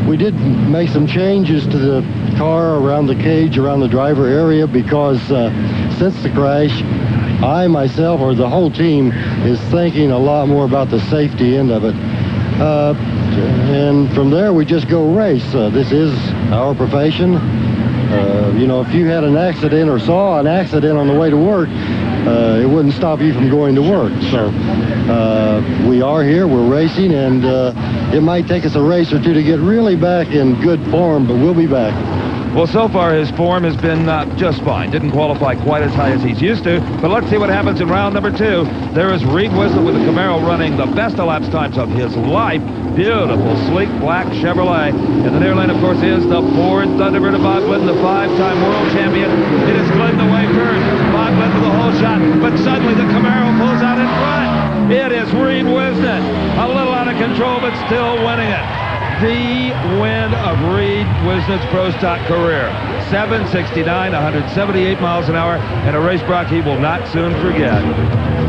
We did make some changes to the car around the cage, around the driver area, because since the crash, I myself, or the whole team, is thinking a lot more about the safety end of it. And from there, we just go race. This is our profession. You know, if you had an accident or saw an accident on the way to work, it wouldn't stop you from going to work. So we are here, we're racing, and it might take us a race or two to get really back in good form, but we'll be back. Well, so far his form has been just fine. Didn't qualify quite as high as he's used to, but let's see what happens in round number 2. There is Reed Wisnett with the Camaro running the best elapsed times of his life. Beautiful, sleek, black Chevrolet. In the near lane, of course, is the Ford Thunderbird of Bob Glidden, the 5-time world champion. It is Glidden away first. Bob Glidden with a whole shot, but suddenly the Camaro pulls out in front. It is Reed Wisnett, a little out of control, but still winning it. The win of Reed Wisnett's Pro Stock career. 769, 178 miles an hour, and a race, Brock, he will not soon forget.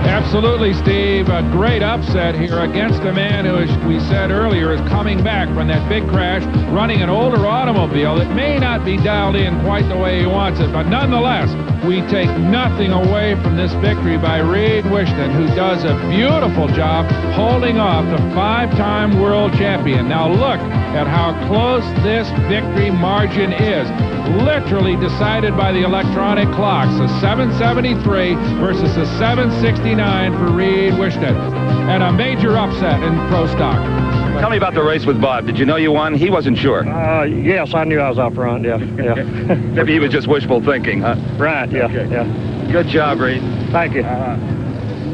Absolutely, Steve. A great upset here against a man who, as we said earlier, is coming back from that big crash, running an older automobile that may not be dialed in quite the way he wants it, but nonetheless, we take nothing away from this victory by Reed Wisnett, who does a beautiful job holding off the 5-time world champion. Now look at how close this victory margin is. Literally decided by the electronic clocks. A 773 versus a 769 for Reed Wisnett. And a major upset in Pro Stock. Tell me about the race with Bob. Did you know you won? He wasn't sure. Yes, I knew I was out front, yeah. Maybe he was just wishful thinking, huh? Right, yeah, okay. yeah. Good job, Reed. Thank you.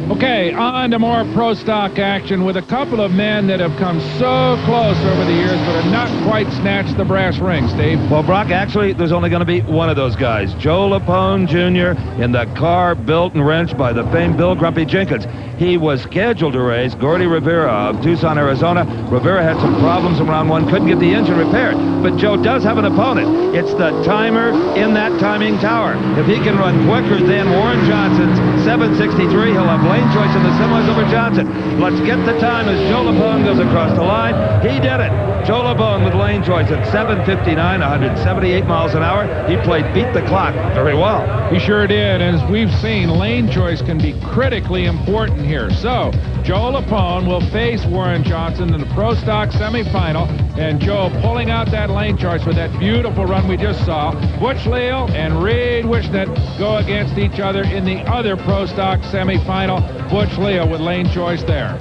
Okay, on to more Pro Stock action with a couple of men that have come so close over the years but have not quite snatched the brass ring, Steve. Well, Brock, actually, there's only going to be one of those guys. Joe Lapone Jr. in the car built and wrenched by the famed Bill Grumpy Jenkins. He was scheduled to race Gordy Rivera of Tucson, Arizona. Rivera had some problems in round 1, couldn't get the engine repaired. But Joe does have an opponent. It's the timer in that timing tower. If he can run quicker than Warren Johnson's 763, he'll have lane choice in the semis over Johnson. Let's get the time as Joe Lapone goes across the line. He did it. Joe Lapone with lane choice at 7:59, 178 miles an hour. He played beat the clock very well. He sure did. And as we've seen, lane choice can be critically important here. So Joe Lapone will face Warren Johnson in the Pro Stock semifinal, and Joe pulling out that lane choice with that beautiful run we just saw. Butch Leal and Reed Wisnett go against each other in the other Pro Stock semifinal. Butch Leal with lane choice there.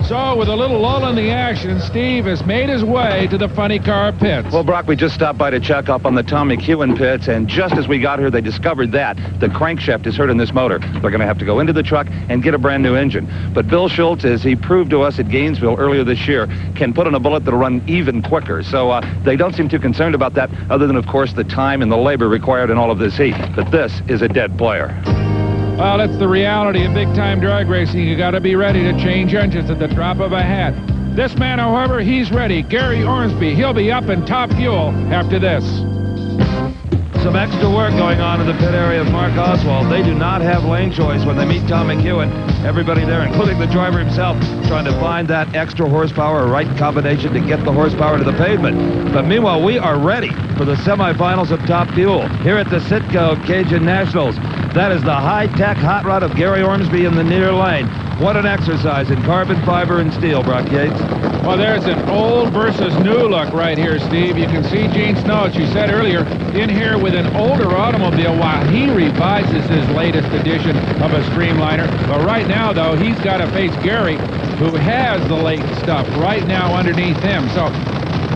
So, with a little lull in the action, Steve has made his way to the funny car pits. Well, Brock, we just stopped by to check up on the Tom McEwen pits, and just as we got here, they discovered that the crankshaft is hurt in this motor. They're going to have to go into the truck and get a brand new engine. But Bill Schultz, as he proved to us at Gainesville earlier this year, can put in a bullet that'll run even quicker. So they don't seem too concerned about that, other than, of course, the time and the labor required in all of this heat. But this is a dead player. Well, that's the reality of big-time drag racing. You got to be ready to change engines at the drop of a hat. This man, however, he's ready. Gary Ormsby. He'll be up in top fuel after this. Some extra work going on in the pit area of Mark Oswald. They do not have lane choice when they meet Tom McEwen. Everybody there, including the driver himself, trying to find that extra horsepower, right combination to get the horsepower to the pavement. But meanwhile, we are ready for the semifinals of Top Fuel here at the Citgo Cajun Nationals. That is the high-tech hot rod of Gary Ormsby in the near lane. What an exercise in carbon fiber and steel, Brock Yates. Well, there's an old versus new look right here, Steve. You can see Gene Snow, as you said earlier, in here with an older automobile while he revises his latest edition of a Streamliner. But right now, though, he's got to face Gary, who has the late stuff right now underneath him. So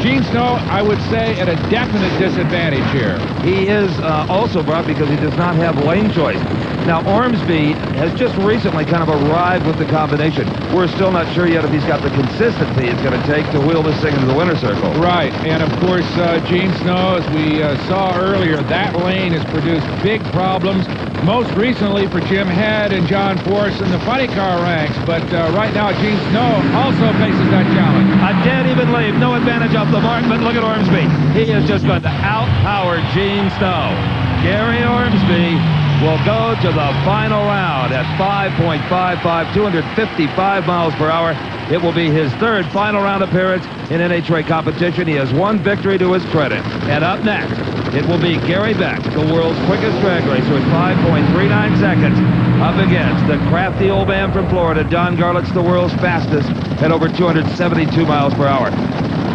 Gene Snow, I would say, at a definite disadvantage here. He is also, Brock, because he does not have lane choice. Now, Ormsby has just recently kind of arrived with the combination. We're still not sure yet if he's got the consistency it's going to take to wheel this thing into the winner's circle. Right, and of course, Gene Snow, as we saw earlier, that lane has produced big problems, most recently for Jim Head and John Force in the funny car ranks. But right now, Gene Snow also faces that challenge. A dead even lead, no advantage off the mark, but look at Ormsby. He is just going to outpower Gene Snow. Gary Ormsby will go to the final round at 5.55, 255 miles per hour. It will be his third final round appearance in NHRA competition. He has one victory to his credit. And up next, it will be Gary Beck, the world's quickest drag racer at 5.39 seconds, up against the crafty old man from Florida, Don Garlits, the world's fastest, at over 272 miles per hour.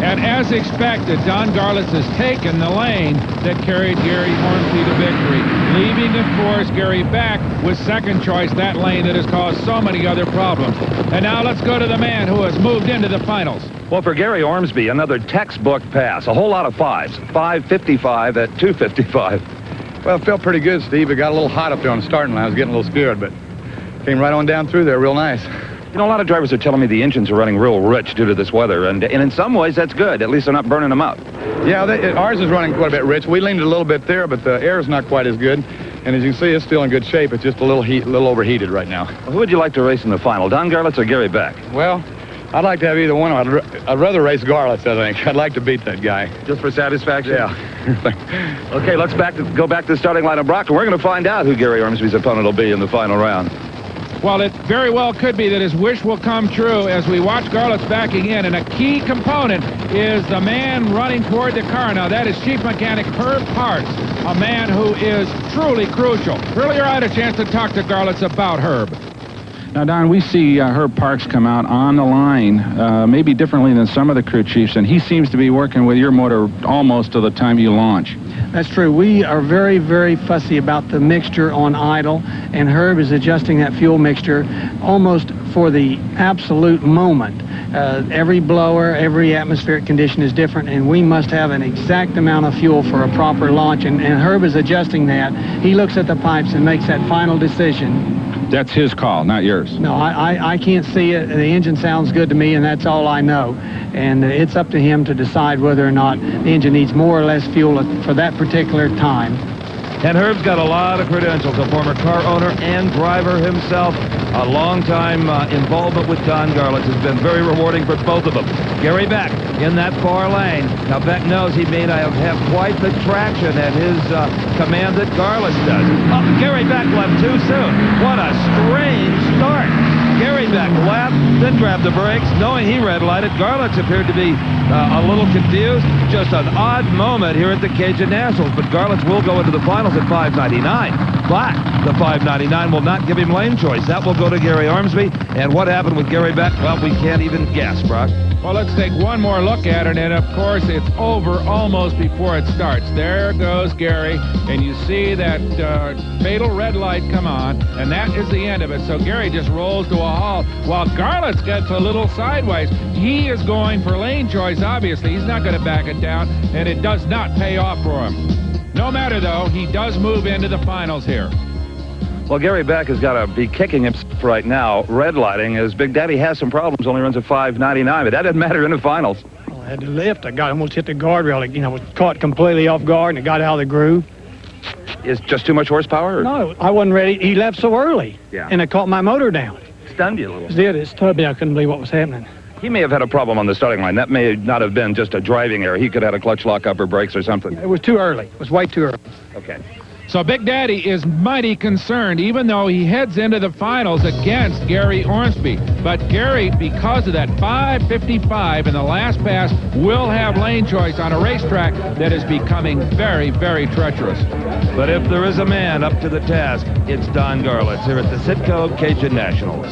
And as expected, Don Garlits has taken the lane that carried Gary Ormsby to victory, leaving, of course, Gary Beck with second choice, that lane that has caused so many other problems. And now let's go to the man who has moved into the finals. Well, for Gary Ormsby, another textbook pass. A whole lot of fives. 5.55 at 2.55. Well, it felt pretty good, Steve. It got a little hot up there on the starting line. I was getting a little scared, but came right on down through there real nice. You know, a lot of drivers are telling me the engines are running real rich due to this weather, and in some ways that's good. At least they're not burning them up. Yeah, ours is running quite a bit rich. We leaned a little bit there, but the air is not quite as good. And as you can see, it's still in good shape. It's just a little overheated right now. Well, who would you like to race in the final, Don Garlits or Gary Beck? Well, I'd like to have either one. I'd rather race Garlits, I think. I'd like to beat that guy. Just for satisfaction? Yeah. Okay, let's go back to the starting line of Brock, and we're going to find out who Gary Ormsby's opponent will be in the final round. Well, it very well could be that his wish will come true as we watch Garlits backing in, and a key component is the man running toward the car. Now, that is Chief Mechanic Herb Parks, a man who is truly crucial. Earlier, I had a chance to talk to Garlits about Herb. Now, Don, we see Herb Parks come out on the line, maybe differently than some of the crew chiefs, and he seems to be working with your motor almost to the time you launch. That's true. We are very, very fussy about the mixture on idle, and Herb is adjusting that fuel mixture almost for the absolute moment. Every blower, every atmospheric condition is different, and we must have an exact amount of fuel for a proper launch, and Herb is adjusting that. He looks at the pipes and makes that final decision. That's his call, not yours. No, I can't see it. The engine sounds good to me, and that's all I know. And it's up to him to decide whether or not the engine needs more or less fuel for that particular time. And Herb's got a lot of credentials, a former car owner and driver himself. A long-time involvement with Don Garlits has been very rewarding for both of them. Gary Beck in that far lane. Now, Beck knows he may not have quite the traction at his command that Garlits does. Oh, Gary Beck left too soon. What a strange start. Gary Beck left, then grabbed the brakes, knowing he red-lighted. Garlits appeared to be a little confused. Just an odd moment here at the Cajun Nationals, but Garlits will go into the finals at 5.99. But the 5.99 will not give him lane choice. That will go to Gary Ormsby. And what happened with Gary Beck? Well, we can't even guess, Brock. Well, let's take one more look at it, and of course, it's over almost before it starts. There goes Gary, and you see that fatal red light come on, and that is the end of it. So Gary just rolls to a halt, while Garlits gets a little sideways. He is going for lane choice, obviously. He's not going to back it down, and it does not pay off for him. No matter, though, he does move into the finals here. Well, Gary Beck has got to be kicking himself right now, red lighting, as Big Daddy has some problems, only runs at 5.99, but that doesn't matter in the finals. Well, I had to lift. I almost hit the guardrail. It, was caught completely off guard, and it got out of the groove. Is just too much horsepower? Or? No, I wasn't ready. He left so early, and it caught my motor down. Stunned you a little. It did. It stunned me. I couldn't believe what was happening. He may have had a problem on the starting line. That may not have been just a driving error. He could have had a clutch lock, upper brakes, or something. It was too early. It was way too early. Okay. So Big Daddy is mighty concerned, even though he heads into the finals against Gary Ormsby. But Gary, because of that 5:55 in the last pass, will have lane choice on a racetrack that is becoming very, very treacherous. But if there is a man up to the task, it's Don Garlitz here at the Citgo Cajun Nationals.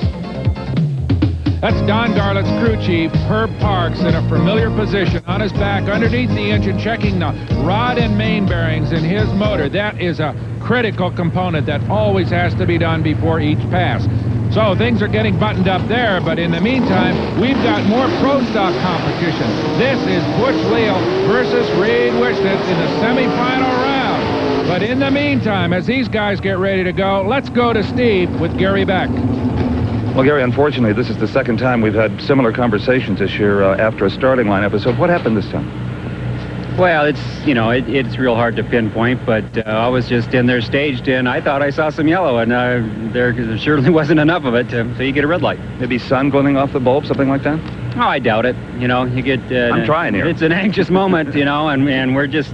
That's Don Garlitz's crew chief, Herb Parks, in a familiar position on his back underneath the engine, checking the rod and main bearings in his motor. That is a critical component that always has to be done before each pass. So things are getting buttoned up there, but in the meantime, we've got more pro stock competition. This is Butch Leal versus Reed Wishnet in the semifinal round. But in the meantime, as these guys get ready to go, let's go to Steve with Gary Beck. Well, Gary, unfortunately, this is the second time we've had similar conversations this year after a starting line episode. What happened this time? Well, it's real hard to pinpoint, but I was just in there staged, and I thought I saw some yellow, and there surely wasn't enough of it so you get a red light. Maybe sun glinting off the bulb, something like that? Oh, I doubt it. You get... I'm trying here. It's an anxious moment, and we're just...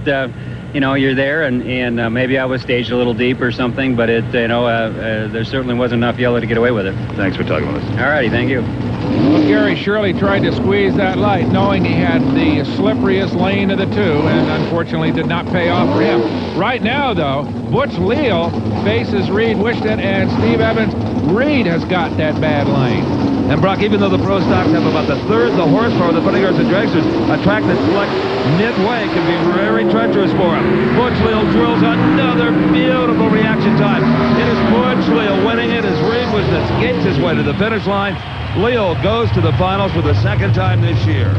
you're there, and maybe I was staged a little deep or something, but there certainly wasn't enough yellow to get away with it. Thanks for talking with us. All righty, thank you. Well, Gary Shirley tried to squeeze that light, knowing he had the slipperiest lane of the two, and unfortunately did not pay off for him. Right now, though, Butch Leal faces Reed Wishnet and Steve Evans. Reed has got that bad lane. And Brock, even though the pro stocks have about the third the horsepower of the funny cars and dragsters, a track that selects midway can be very treacherous for him. Butch Leal drills another beautiful reaction time. It is Butch Leal winning it as Reed Wishnet skates his way to the finish line. Leal goes to the finals for the second time this year.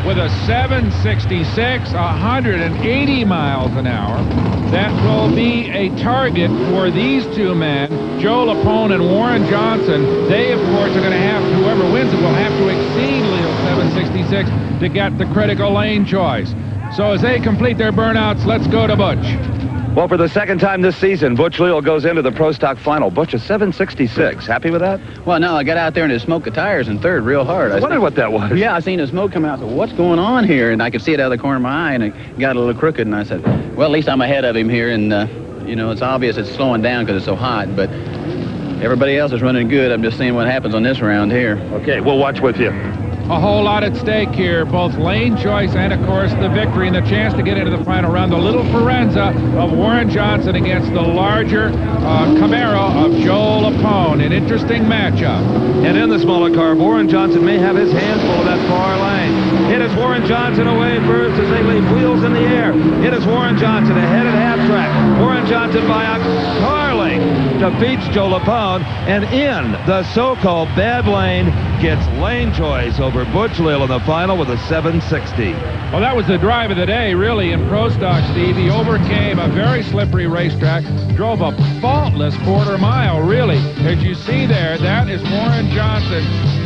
With a 766, 180 miles an hour. That will be a target for these two men, Joe Lapone and Warren Johnson. They, of course, are going to have, whoever wins it will have to exceed Leal's 766 to get the critical lane choice. So as they complete their burnouts, let's go to Butch. Well, for the second time this season, Butch Leal goes into the Pro Stock final. Butch is 766. Happy with that? Well, no, I got out there and it smoked the tires in third real hard. I wondered what that was. Yeah, I seen the smoke coming out. I said, what's going on here? And I could see it out of the corner of my eye, and it got a little crooked. And I said, well, at least I'm ahead of him here. And, it's obvious it's slowing down because it's so hot. But everybody else is running good. I'm just seeing what happens on this round here. Okay, we'll watch with you. A whole lot at stake here, both lane choice and, of course, the victory and the chance to get into the final round. The little Forenza of Warren Johnson against the larger Camaro of Joe Lapone. An interesting matchup. And in the smaller car, Warren Johnson may have his hands full of that far lane. It is Warren Johnson away first as they leave wheels in the air. It is Warren Johnson ahead at half track. Warren Johnson by a car length defeats Joe Lapone, and in the so-called bad lane gets lane choice over Butch Leal in the final with a 760. Well, that was the drive of the day, really, in Pro Stock, Steve. He overcame a very slippery racetrack, drove a faultless quarter mile, really. As you see there, that is Warren Johnson,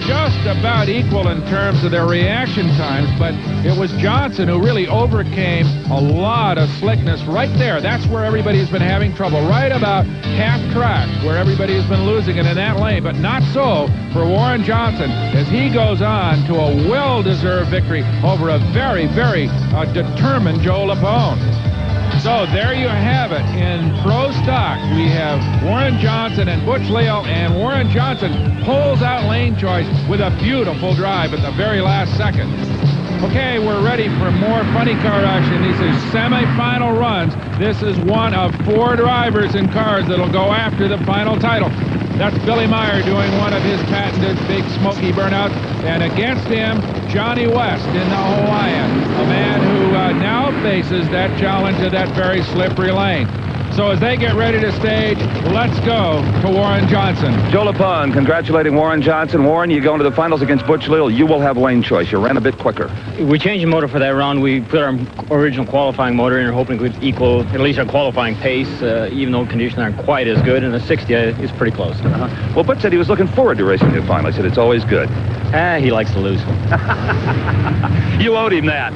just about equal in terms of their reaction times, but it was Johnson who really overcame a lot of slickness right there. That's where everybody's been having trouble, right about half track, where everybody has been losing it in that lane, but not so for Warren Johnson as he goes on to a well-deserved victory over a very, very determined Joe Lapone. So there you have it. In Pro Stock, we have Warren Johnson and Butch Leal, and Warren Johnson pulls out lane choice with a beautiful drive at the very last second. Okay, we're ready for more funny car action. These are semifinal runs. This is one of 4 drivers in cars that'll go after the final title. That's Billy Meyer doing one of his patented big smoky burnouts. And against him, Johnny West in the Hawaiian, a man who now faces that challenge of that very slippery lane. So as they get ready to stage, let's go to Warren Johnson. Joe Lapone congratulating Warren Johnson. Warren, you go into the finals against Butch Leal. You will have lane choice. You ran a bit quicker. We changed the motor for that round. We put our original qualifying motor in, hoping it would equal at least our qualifying pace, even though conditions aren't quite as good. And the 60 is pretty close. Well, Butch said he was looking forward to racing the final. I said it's always good. He likes to lose. You owed him that.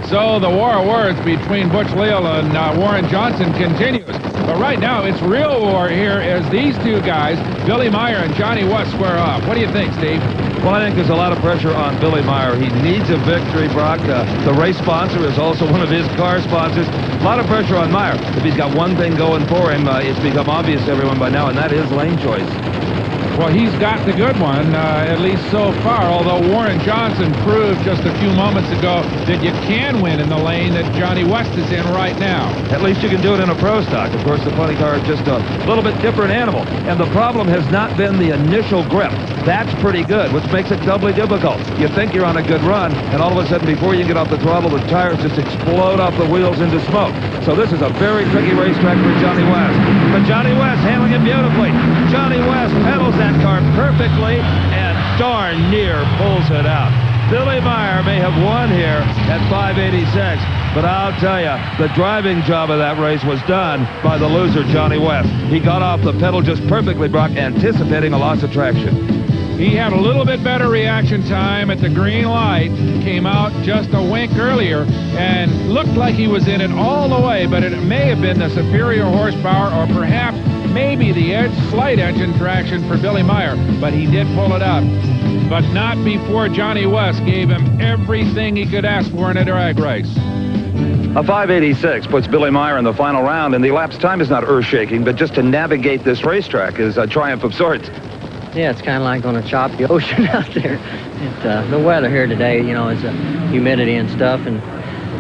So the war of words between Butch Leal and Warren Johnson continues. But right now, it's real war here as these two guys, Billy Meyer and Johnny West, square off. What do you think, Steve? Well, I think there's a lot of pressure on Billy Meyer. He needs a victory, Brock. The race sponsor is also one of his car sponsors. A lot of pressure on Meyer. If he's got one thing going for him, it's become obvious to everyone by now, and that is lane choice. Well, he's got the good one, at least so far, although Warren Johnson proved just a few moments ago that you can win in the lane that Johnny West is in right now. At least you can do it in a pro stock. Of course, the funny car is just a little bit different animal. And the problem has not been the initial grip. That's pretty good, which makes it doubly difficult. You think you're on a good run, and all of a sudden, before you get off the throttle, the tires just explode off the wheels into smoke. So this is a very tricky racetrack for Johnny West. But Johnny West handling it beautifully. Johnny West pedals that car perfectly and darn near pulls it out. Billy Meyer may have won here at 586, but I'll tell you, the driving job of that race was done by the loser, Johnny West. He got off the pedal just perfectly, Brock, anticipating a loss of traction. He had a little bit better reaction time at the green light, came out just a wink earlier, and looked like he was in it all the way, but it may have been the superior horsepower or perhaps maybe the slight engine traction for Billy Meyer, but he did pull it up. But not before Johnny West gave him everything he could ask for in a drag race. A 586 puts Billy Meyer in the final round, and the elapsed time is not earth-shaking, but just to navigate this racetrack is a triumph of sorts. Yeah, it's kind of like on a choppy ocean out there. The weather here today, you know, is humidity and stuff, and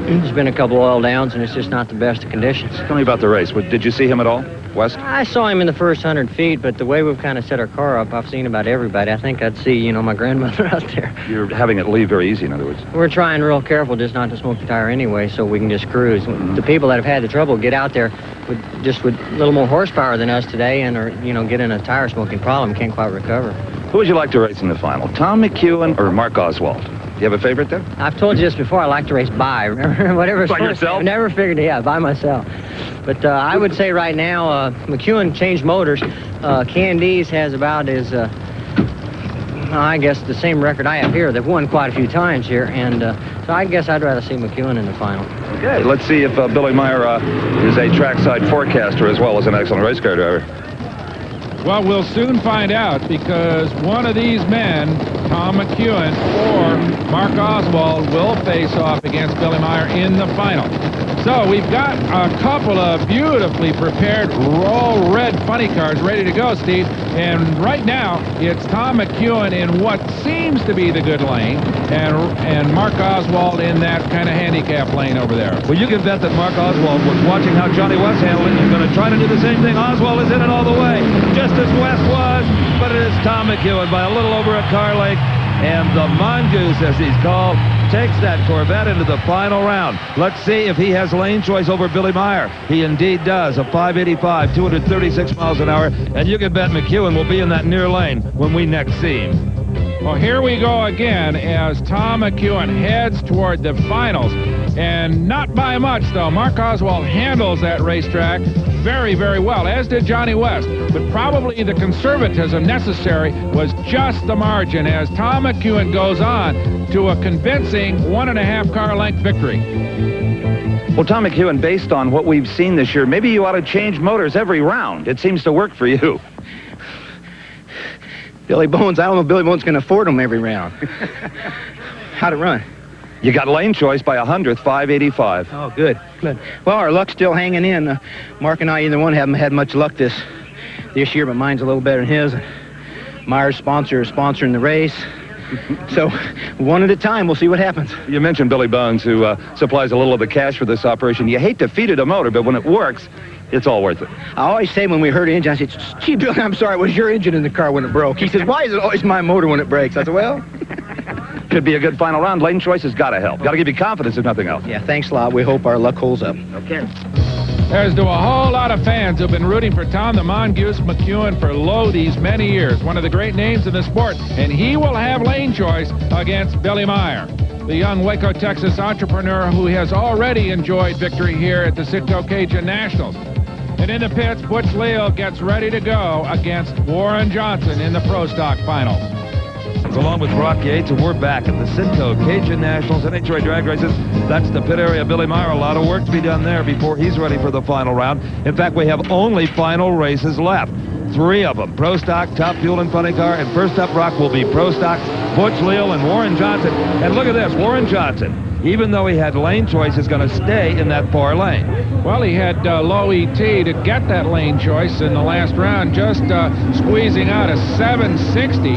there's been a couple oil downs, and it's just not the best of conditions. Tell me about the race. Did you see him at all, West? I saw him in the first 100 feet, but the way we've kind of set our car up, I've seen about everybody. I think I'd see, you know, my grandmother out there. You're having it leave very easy, in other words. We're trying real careful just not to smoke the tire anyway, so we can just cruise. The people that have had the trouble get out there with a little more horsepower than us today, and are, you know, get in a tire smoking problem, can't quite recover. Who would you like to race in the final, Tom McEwen or Mark Oswald? Do you have a favorite there? I've told you this before. I like to race by. Remember, whatever's by first. yourself? I never figured it out by myself. But I would say right now, McEwen changed motors. Candice has about as, I guess, the same record I have here. They've won quite a few times here, and so I guess I'd rather see McEwen in the final. Okay, let's see if Billy Meyer is a trackside forecaster as well as an excellent race car driver. Well, we'll soon find out, because one of these men, Tom McEwen or Mark Oswald, will face off against Billy Meyer in the final. So we've got a couple of beautifully prepared roll red funny cars ready to go, Steve. And right now, it's Tom McEwen in what seems to be the good lane, and Mark Oswald in that kind of handicap lane over there. Well, you can bet that Mark Oswald was watching how Johnny West handled it. He's going to try to do the same thing. Oswald is in it all the way, just as West was, but it is Tom McEwen by a little over a car length. And the Mongoose, as he's called, takes that Corvette into the final round. Let's see if he has lane choice over Billy Meyer. He indeed does. A 585, 236 miles an hour. And you can bet McEwen will be in that near lane when we next see him. Well, here we go again as Tom McEwen heads toward the finals. And not by much, though. Mark Oswald handles that racetrack very, very well, as did Johnny West. But probably the conservatism necessary was just the margin as Tom McEwen goes on to a convincing 1.5 car length victory. Well, Tom McEwen, based on what we've seen this year, maybe you ought to change motors every round. It seems to work for you. Billy Bones, I don't know if Billy Bones can afford them every round. How'd it run? You got lane choice by 100th, 585. Oh, good, good. Well, our luck's still hanging in. Mark and I, either one, haven't had much luck this year, but mine's a little better than his. Meyer's sponsor is sponsoring the race. So, one at a time, we'll see what happens. You mentioned Billy Bones, who supplies a little of the cash for this operation. You hate to feed it a motor, but when it works, it's all worth it. I always say when we heard the engine, I said, gee, Billy, I'm sorry, it was your engine in the car when it broke. He says, why is it always my motor when it breaks? I said, well... Could be a good final round. Lane choice has got to help. Got to give you confidence, if nothing else. Yeah, thanks a lot. We hope our luck holds up. Okay. There's to a whole lot of fans who've been rooting for Tom the Mongoose McEwen for these many years. One of the great names in the sport, and he will have lane choice against Billy Meyer, the young Waco, Texas entrepreneur who has already enjoyed victory here at the Citgo Cajun Nationals. And in the pits, Butch Leal gets ready to go against Warren Johnson in the Pro Stock Finals. Along with Brock Yates, and we're back at the Citgo Cajun Nationals, NHRA drag races. That's the pit area. Billy Meyer, a lot of work to be done there before he's ready for the final round. In fact, we have only final races left. 3 of them. Pro Stock, Top Fuel, and Funny Car. And first up, Brock, will be Pro Stock Butch Leal and Warren Johnson. And look at this, Warren Johnson, even though he had lane choice, is going to stay in that far lane. Well, he had low ET to get that lane choice in the last round, just squeezing out a 760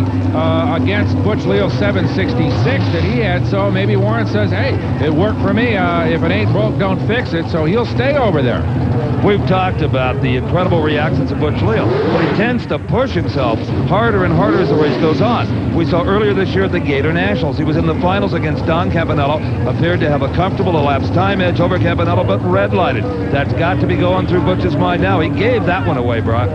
against Butch Leal's 766 that he had. So maybe Warren says, hey, it worked for me. If it ain't broke, don't fix it. So he'll stay over there. We've talked about the incredible reactions of Butch Leal, but he tends to push himself harder and harder as the race goes on. We saw earlier this year at the Gator Nationals, he was in the finals against Don Campanello, appeared to have a comfortable elapsed time edge over Campanello, but red-lighted. That's got to be going through Butch's mind now. He gave that one away, Brock.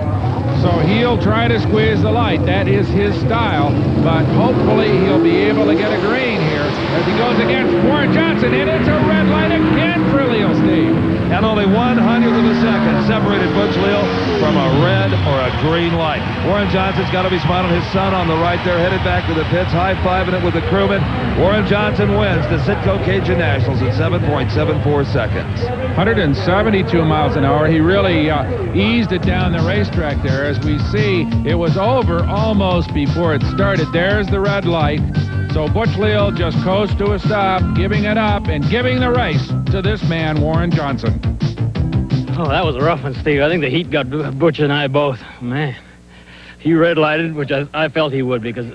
So he'll try to squeeze the light. That is his style, but hopefully he'll be able to get a green here as he goes against Warren Johnson, and it's a red light again for Leal, Steve. And only 1/100th of a second separated Butch Leal from a red or a green light. Warren Johnson's got to be smiling. His son on the right there, headed back to the pits, high-fiving it with the crewman. Warren Johnson wins the Citgo Cajun Nationals in 7.74 seconds. 172 miles an hour. He really eased it down the racetrack there. As we see, it was over almost before it started. There's the red light. So Butch Leal just coast to a stop, giving it up and giving the race to this man, Warren Johnson. Oh, that was a rough one, Steve. I think the heat got Butch and I both. Man, he red-lighted, which I felt he would because,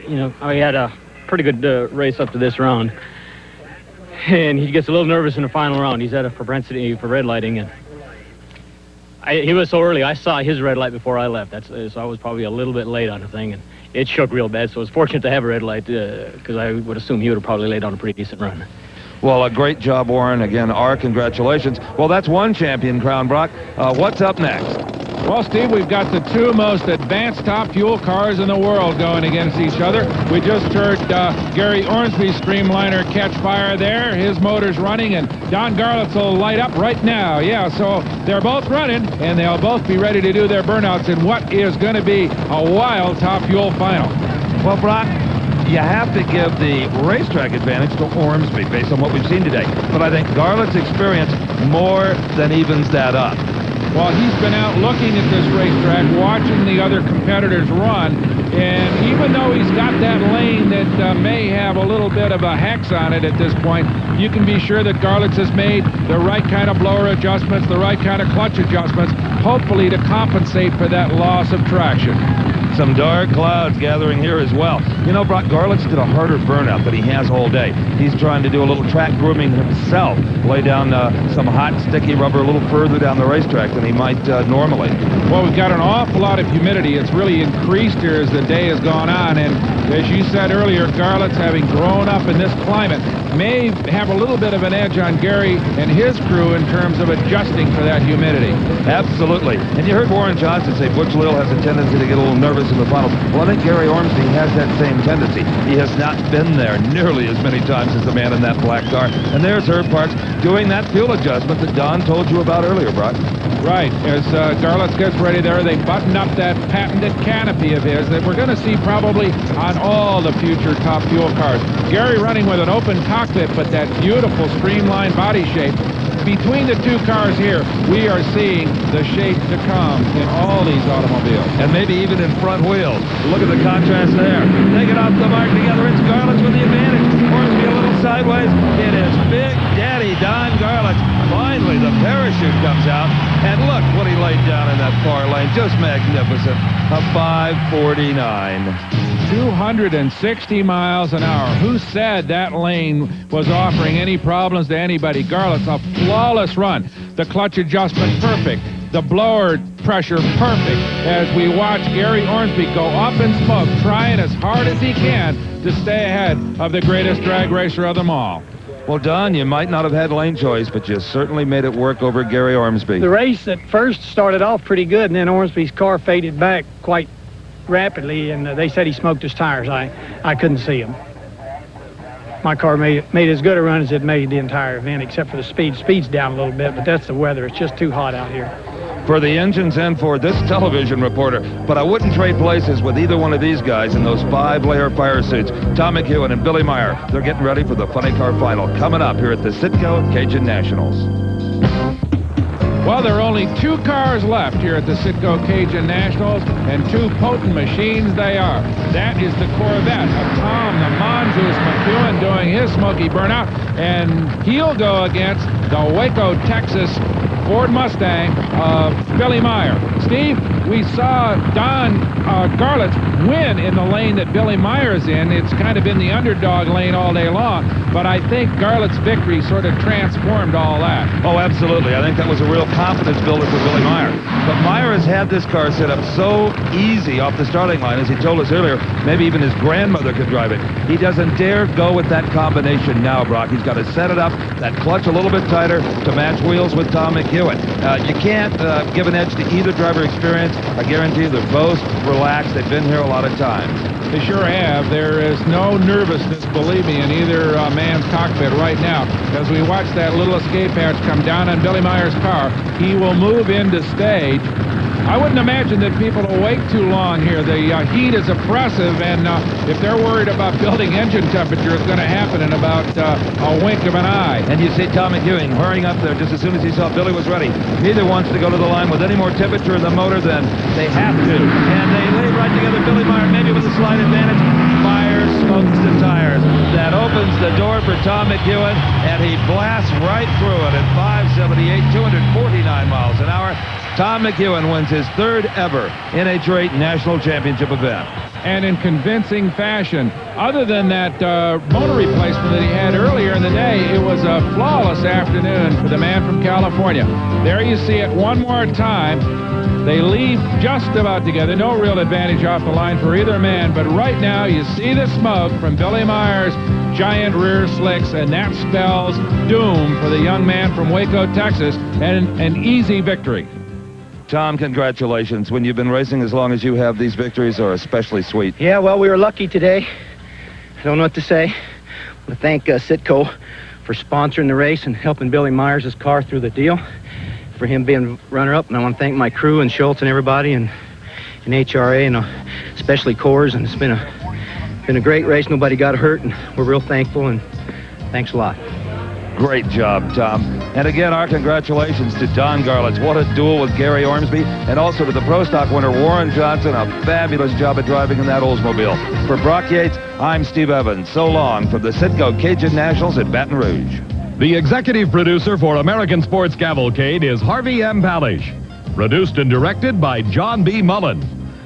you know, he had a pretty good race up to this round. And he gets a little nervous in the final round. He's had a propensity for red-lighting, and he was so early. I saw his red light before I left. So I was probably a little bit late on the thing, and it shook real bad. So I was fortunate to have a red light because I would assume he would have probably laid on a pretty decent run. Well, a great job, Warren. Again, our congratulations. Well, that's one champion crown, Brock. What's up next? Well, Steve, we've got the two most advanced top fuel cars in the world going against each other. We just heard Gary Ormsby's Streamliner catch fire there. His motor's running, and Don Garlits will light up right now. Yeah, so they're both running, and they'll both be ready to do their burnouts in what is going to be a wild top fuel final. Well, Brock, you have to give the racetrack advantage to Ormsby based on what we've seen today. But I think Garlits' experience more than evens that up. Well, he's been out looking at this racetrack, watching the other competitors run, and even though he's got that lane that may have a little bit of a hex on it at this point, you can be sure that Garlits has made the right kind of blower adjustments, the right kind of clutch adjustments, hopefully to compensate for that loss of traction. Some dark clouds gathering here as well. You know, Brock, Garlits did a harder burnout than he has all day. He's trying to do a little track grooming himself, lay down some hot, sticky rubber a little further down the racetrack than he might normally. Well, we've got an awful lot of humidity. It's really increased here as the day has gone on, and as you said earlier, Garlits, having grown up in this climate, may have a little bit of an edge on Gary and his crew in terms of adjusting for that humidity. Absolutely. And you heard Warren Johnson say Butch Leal has a tendency to get a little nervous in the finals. Well, I think Gary Ormsby has that same tendency. He has not been there nearly as many times as the man in that black car. And there's Herb Parks doing that fuel adjustment that Don told you about earlier, Brock. Right. As Garlits gets ready there, they button up that patented canopy of his that we're going to see probably on all the future top fuel cars. Gary running with an open cockpit, but that beautiful streamlined body shape. Between the two cars here, we are seeing the shape to come in all these automobiles. And maybe even in front wheels. Look at the contrast there. They get off the mark together. It's Garlits with the advantage. Ormsby a little sideways. It is Big Daddy Don Garlits. Finally, the parachute comes out. And look what he laid down in that far lane. Just magnificent. A 549. 260 miles an hour. Who said that lane was offering any problems to anybody? Garlits, a flawless run. The clutch adjustment perfect. The blower pressure perfect as we watch Gary Ormsby go up in smoke, trying as hard as he can to stay ahead of the greatest drag racer of them all. Well, Don, you might not have had lane choice, but you certainly made it work over Gary Ormsby. The race at first started off pretty good, and then Ormsby's car faded back quite rapidly, and they said he smoked his tires. I couldn't see him. My car made as good a run as it made the entire event, except for the speed. Speed's down a little bit, but that's the weather. It's just too hot out here. For the engines and for this television reporter, but I wouldn't trade places with either one of these guys in those 5-layer fire suits. Tom McEwen and Billy Meyer, they're getting ready for the Funny Car Final coming up here at the Citgo Cajun Nationals. Well, there are only 2 cars left here at the Citgo Cajun Nationals, and 2 potent machines they are. That is the Corvette of Tom the Mongoose McEwen doing his smoky burnout, and he'll go against the Waco, Texas Ford Mustang of Billy Meyer. Steve, we saw Don Garlitz win in the lane that Billy Meyer's in. It's kind of been the underdog lane all day long, but I think Garlitz's victory sort of transformed all that. Oh, absolutely. I think that was a real confidence builder for Billy Meyer. But Meyer has had this car set up so easy off the starting line, as he told us earlier, maybe even his grandmother could drive it. He doesn't dare go with that combination now, Brock. He's got to set it up, that clutch a little bit tighter to match wheels with Tom McEwen. You can't give an edge to either driver experience. I guarantee you they're both relaxed. They've been here a lot of times. They sure have. There is no nervousness, believe me, in either man's cockpit right now. As we watch that little escape hatch come down on Billy Meyer's car, he will move into stage. I wouldn't imagine that people will wait too long here. The heat is oppressive, and if they're worried about building engine temperature, it's going to happen in about a wink of an eye. And you see Tom McEwen hurrying up there just as soon as he saw Billy was ready. Neither wants to go to the line with any more temperature in the motor than they have to. And they lay right together. Billy Meyer, maybe with a slight advantage. Meyer smokes the tires. That opens the door for Tom McEwen, and he blasts right through it at 578, 249 miles an hour. Tom McEwen wins his 3rd ever NHRA National Championship event. And in convincing fashion. Other than that motor replacement that he had earlier in the day, it was a flawless afternoon for the man from California. There you see it one more time. They leave just about together. No real advantage off the line for either man, but right now you see the smoke from Billy Meyer's giant rear slicks, and that spells doom for the young man from Waco, Texas, and an easy victory. Tom, congratulations. When you've been racing as long as you have, these victories are especially sweet. Yeah, well, we were lucky today. I don't know what to say. I want to thank Citgo for sponsoring the race and helping Billy Meyer's car through the deal, for him being runner-up. And I want to thank my crew and Schultz and everybody and NHRA and especially Coors. And it's been a great race. Nobody got hurt, and we're real thankful, and thanks a lot. Great job, Tom. And again, our congratulations to Don Garlitz. What a duel with Gary Ormsby, and also to the Pro Stock winner, Warren Johnson. A fabulous job of driving in that Oldsmobile. For Brock Yates, I'm Steve Evans. So long from the Citgo Cajun Nationals at Baton Rouge. The executive producer for American Sports Cavalcade is Harvey M. Palish. Produced and directed by John B. Mullen.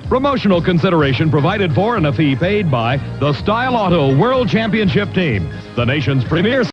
Promotional consideration provided for and a fee paid by the Style Auto World Championship Team, the nation's premier